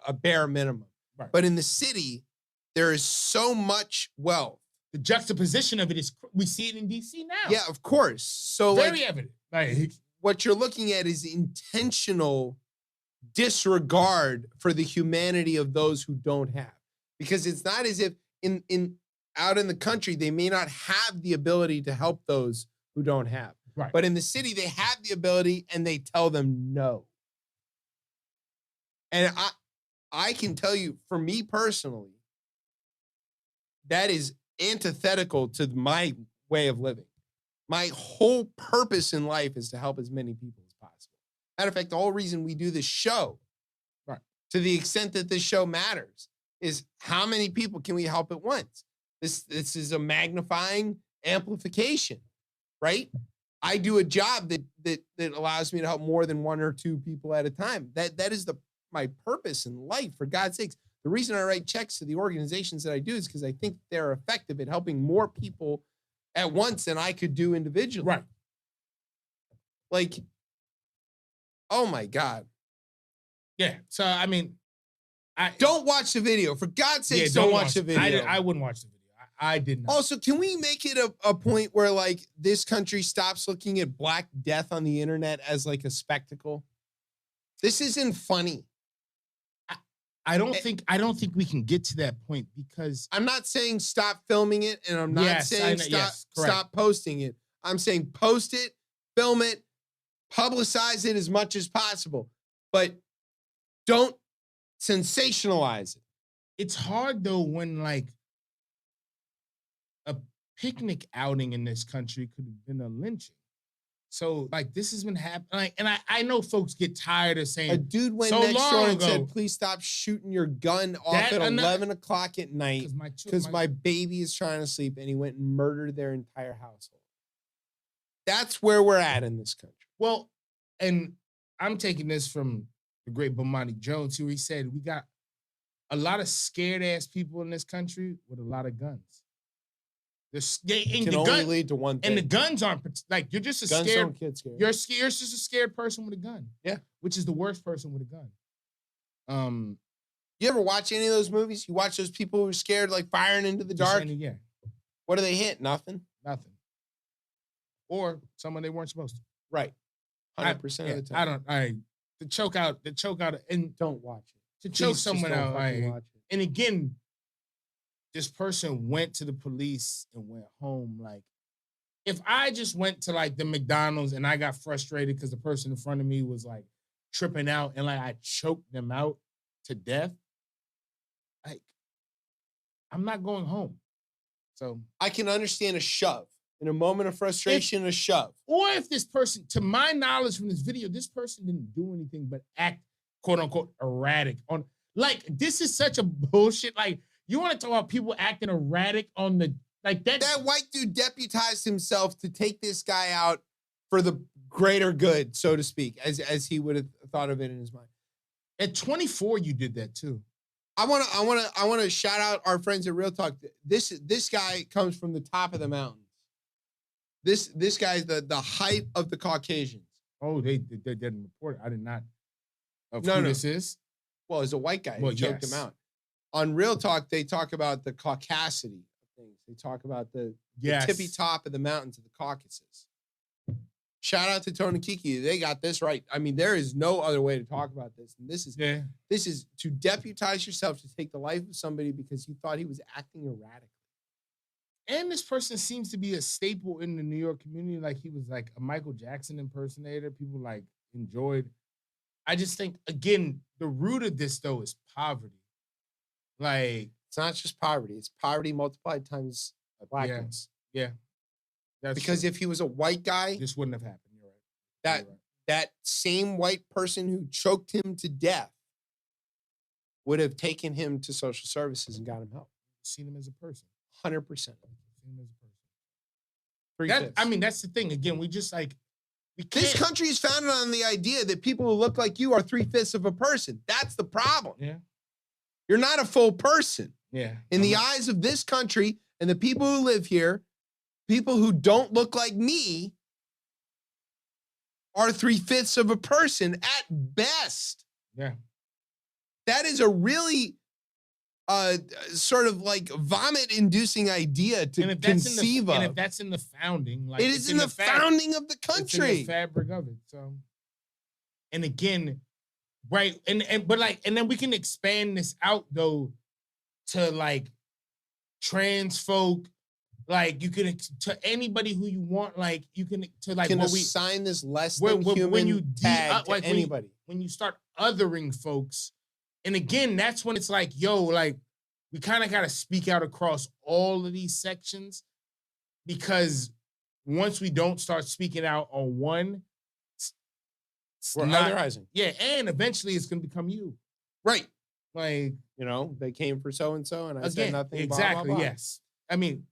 a bare minimum. Right. But in the city, there is so much wealth. The juxtaposition of it is, we see it in DC now. Yeah, of course. So very evident. Like, what you're looking at is intentional disregard for the humanity of those who don't have. Because it's not as if out in the country, they may not have the ability to help those who don't have. Right. But in the city, they have the ability and they tell them no. And I can tell you, for me personally, that is antithetical to my way of living. My whole purpose in life is to help as many people as possible. Matter of fact, the whole reason we do this show, right, to the extent that this show matters, is how many people can we help at once? This is a magnifying amplification, right? I do a job that allows me to help more than one or two people at a time. That is my purpose in life, for God's sakes. The reason I write checks to the organizations that I do is because I think they're effective at helping more people at once than I could do individually. Right. Like, oh my God. Yeah. So I mean, I Don't watch the video. For God's yeah, sakes, don't watch the video. I wouldn't watch the video. I did not. Also, can we make it a point where like this country stops looking at Black Death on the internet as like a spectacle? This isn't funny. I don't think we can get to that point because I'm not saying stop filming it, and I'm not saying stop posting it. I'm saying post it, film it, publicize it as much as possible, but don't sensationalize it. it's hard though when like a picnic outing in this country could have been a lynching. So like this has been happening, like, and I know folks get tired of saying A dude went so next door long and ago, said, "Please stop shooting your gun off at 11 o'clock at night because my baby is trying to sleep," and he went and murdered their entire household. That's where we're at in this country. Well, and I'm taking this from the great Bomani Jones, who he said we got a lot of scared ass people in this country with a lot of guns. Can only lead to one thing. And the guns aren't like you're just a Guns scared. don't get scared. You're just a scared person with a gun. Yeah, which is the worst person with a gun. You ever watch any of those movies? You watch those people who are scared, like firing into the dark. Yeah. What do they hit? Nothing. Or someone they weren't supposed to. Right. 100% of the time. To choke out, and don't watch it. To choke Please, someone just don't out. fucking watch it. And again, this person went to the police and went home. Like, if I just went to like the McDonald's and I got frustrated because the person in front of me was like tripping out and like I choked them out to death, like I'm not going home. So I can understand a shove. In a moment of frustration, a shove. Or if this person, to my knowledge from this video, this person didn't do anything but act, quote unquote, erratic on. Like, this is such a bullshit. Like, you want to talk about people acting erratic on the like that? That white dude deputized himself to take this guy out for the greater good, so to speak, as he would have thought of it in his mind. At 24, you did that too. I want to shout out our friends at Real Talk. This guy comes from the top of the mountains. This guy's the height of the Caucasians. Oh, they didn't report it. I did not. This is? Well, as a white guy, he choked him out. On Real Talk, they talk about the caucasity of things. They talk about the tippy top of the mountains of the Caucasus. Shout out to Tony Kiki. They got this right. I mean, there is no other way to talk about this. And this is to deputize yourself to take the life of somebody because you thought he was acting erratically. And this person seems to be a staple in the New York community. Like he was like a Michael Jackson impersonator. People like enjoyed. I just think, again, the root of this though is poverty. Like, it's not just poverty. It's poverty multiplied times blackness. Yeah. That's because true. If he was a white guy, this wouldn't have happened. You're right. That same white person who choked him to death would have taken him to social services and got him help. Seen him as a person. 100%. Seen him as a person. I mean, that's the thing. Again, we just like this country is founded on the idea that people who look like you are 3/5 of a person. That's the problem. Yeah. You're not a full person. Yeah. In the eyes of this country and the people who live here, people who don't look like me are 3/5 of a person at best. Yeah. That is a really sort of like vomit-inducing idea to conceive of. And if that's in the founding, like it is in the founding of the country. It's in the fabric of it. So, and again, right, and then we can expand this out though to like trans folk. Like you can to anybody who you want. Like you can to like can assign this less than human tag to anybody. When you start othering folks. And again, that's when it's like, yo, like, we kind of got to speak out across all of these sections because once we don't start speaking out on one, we're otherizing. Yeah, and eventually it's going to become you. Right. Like, you know, they came for so-and-so and I said nothing. Exactly, blah, blah, blah. Yes. I mean,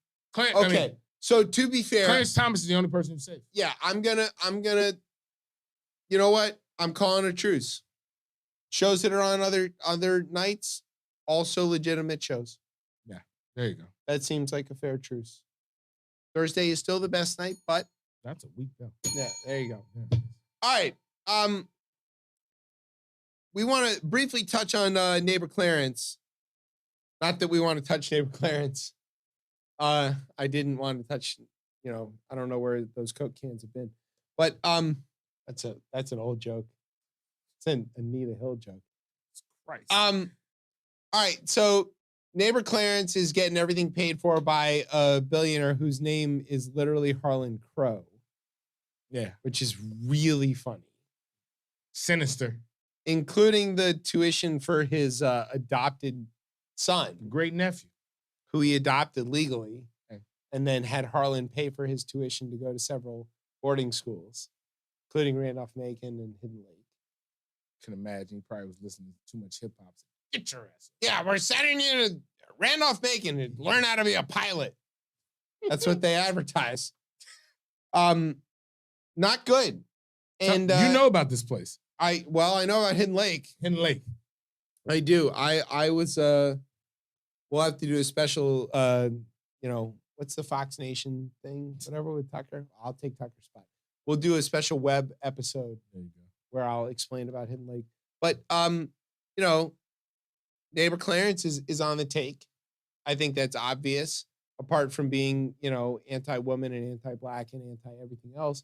so to be fair. Clarence Thomas is the only person who's safe. Yeah, I'm gonna, you know what? I'm calling a truce. Shows that are on other nights, also legitimate shows. Yeah, there you go. That seems like a fair truce. Thursday is still the best night, but That's a week though. yeah, there you go. Yeah. All right. We want to briefly touch on neighbor Clarence. Not that we want to touch neighbor Clarence. I didn't want to touch, I don't know where those Coke cans have been. But that's an old joke. It's an Anita Hill joke. Christ. All right, so neighbor Clarence is getting everything paid for by a billionaire whose name is literally Harlan Crow. Yeah. Which is really funny. Sinister. Including the tuition for his adopted son, Great nephew. who he adopted legally, Okay. and then had Harlan pay for his tuition to go to several boarding schools, including Randolph-Macon and Hidden Lake. Can imagine he probably was listening to too much hip hop. Get your ass. Yeah, we're sending you to Randolph-Macon to learn how to be a pilot. That's what they advertise. Not good. And you know about this place. I know about Hidden Lake. Hidden Lake. I do. I was we'll have to do a special what's the Fox Nation thing? Whatever with Tucker. I'll take Tucker's spot. We'll do a special web episode There you go. where I'll explain about Hidden Lake. But neighbor Clarence is on the take. I think that's obvious, apart from being, anti-woman and anti-black and anti-everything else.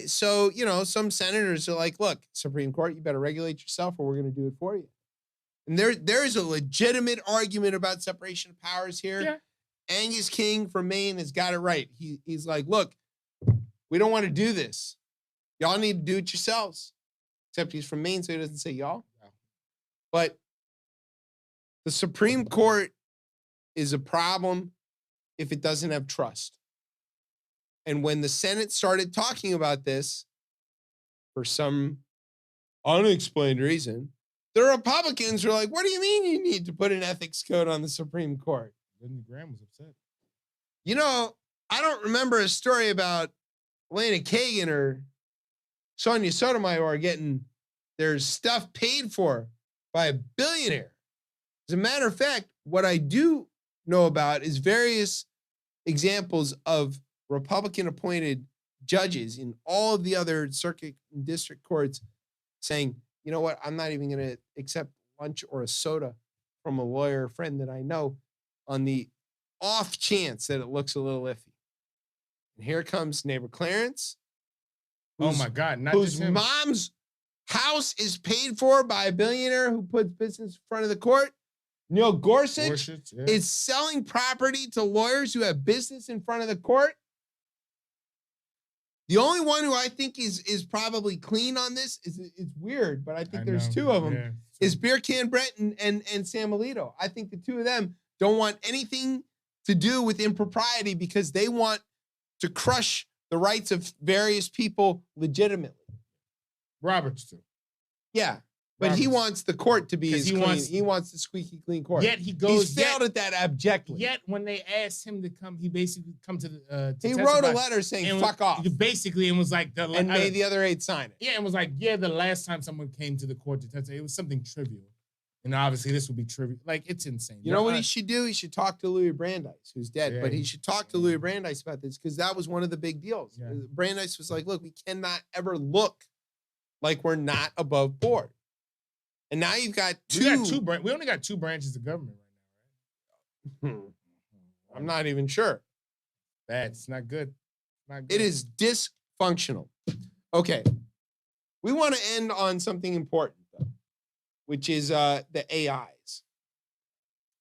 So, some senators are like, look, Supreme Court, you better regulate yourself or we're going to do it for you. And there's a legitimate argument about separation of powers here. Yeah. Angus King from Maine has got it right. He's like, look, we don't want to do this. Y'all need to do it yourselves. Except he's from Maine, so he doesn't say y'all. But the Supreme Court is a problem if it doesn't have trust. And when the Senate started talking about this, for some unexplained reason, the Republicans were like, what do you mean you need to put an ethics code on the Supreme Court? Lindsey Graham was upset. I don't remember a story about Elena Kagan or Sonia Sotomayor getting their stuff paid for by a billionaire. As a matter of fact, what I do know about is various examples of Republican-appointed judges in all of the other circuit and district courts saying, you know what, I'm not even going to accept lunch or a soda from a lawyer friend that I know on the off chance that it looks a little iffy. And here comes neighbor Clarence. Oh my God. Not Whose just him. mom's house is paid for by a billionaire who puts business in front of the court. Neil Gorsuch Yeah. is selling property to lawyers who have business in front of the court. The only one who I think is probably clean on this it's weird, but I think there's two of them. Yeah. Is Beer Can Brett and Sam Alito. I think the two of them don't want anything to do with impropriety because they want to crush the rights of various people legitimately. Roberts too. Yeah. But he wants the court to be as clean. He wants the squeaky clean court. Yet he goes. He's failed at that abjectly. Yet when they asked him to come, he basically come to the. He wrote a letter saying "fuck off," basically, and was like and made the other 8 sign it. Yeah, and was like, the last time someone came to the court to testify, it was something trivial, and obviously this would be trivial. Like it's insane. You know what he should do? He should talk to Louis Brandeis, who's dead, but he should talk to Louis Brandeis about this because that was one of the big deals. Yeah. Brandeis was like, "Look, we cannot ever look like we're not above board." And now you've got two. We only got 2 branches of government right now, right? I'm not even sure. Bad. It's not good. It is dysfunctional. Okay. We want to end on something important, though, which is the AIs.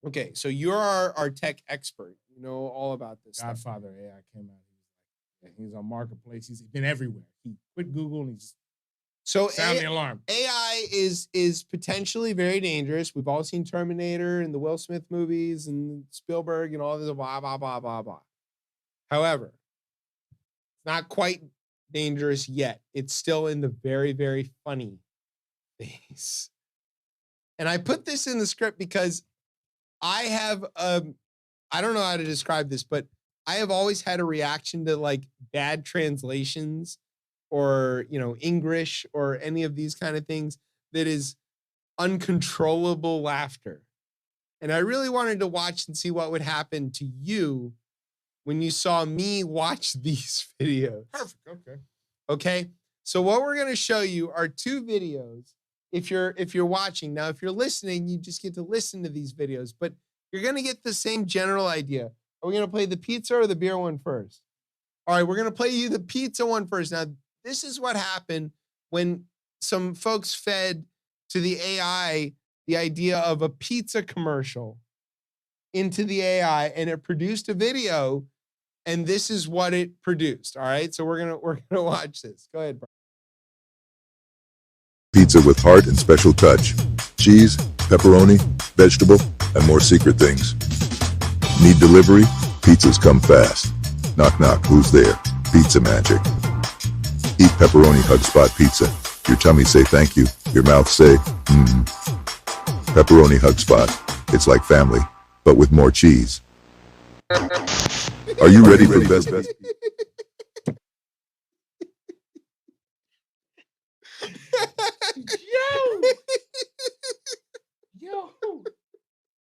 Okay, so you're our tech expert. You know all about this Godfather stuff. AI came out. He's on Marketplace. He's been everywhere. He quit Google and he just sound the alarm. AI is potentially very dangerous. We've all seen Terminator and the Will Smith movies and Spielberg and all this blah, blah, blah, blah, blah. However, it's not quite dangerous yet. It's still in the very, very funny phase. And I put this in the script because I have, I don't know how to describe this, but I have always had a reaction to like bad translations or, English or any of these kind of things that is uncontrollable laughter. And I really wanted to watch and see what would happen to you when you saw me watch these videos. Perfect. Okay. Okay. So what we're going to show you are 2 videos. If you're watching now, if you're listening, you just get to listen to these videos, but you're going to get the same general idea. Are we going to play the pizza or the beer one first? All right, we're going to play you the pizza one first. Now, this is what happened when some folks fed to the AI the idea of a pizza commercial into the AI, and it produced a video, and this is what it produced. All right, so we're gonna watch this. Go ahead, Brian. Pizza with heart and special touch. Cheese, pepperoni, vegetable, and more secret things. Need delivery? Pizzas come fast. Knock knock, who's there? Pizza magic. Eat pepperoni hug spot pizza. Your tummy say thank you. Your mouth say, Pepperoni hug spot. It's like family, but with more cheese. Are you ready for the best? Yo.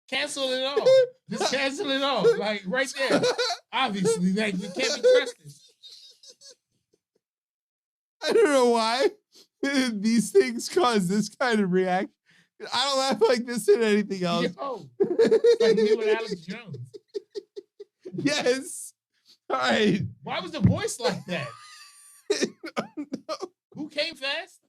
Cancel it all. Just cancel it all. Like right there. Obviously, like you can't be trusted. I don't know why these things cause this kind of reaction. I don't laugh like this in anything else. Yo. It's like me with Alex Jones. Yes. All right. Why was the voice like that? No. Who came fast?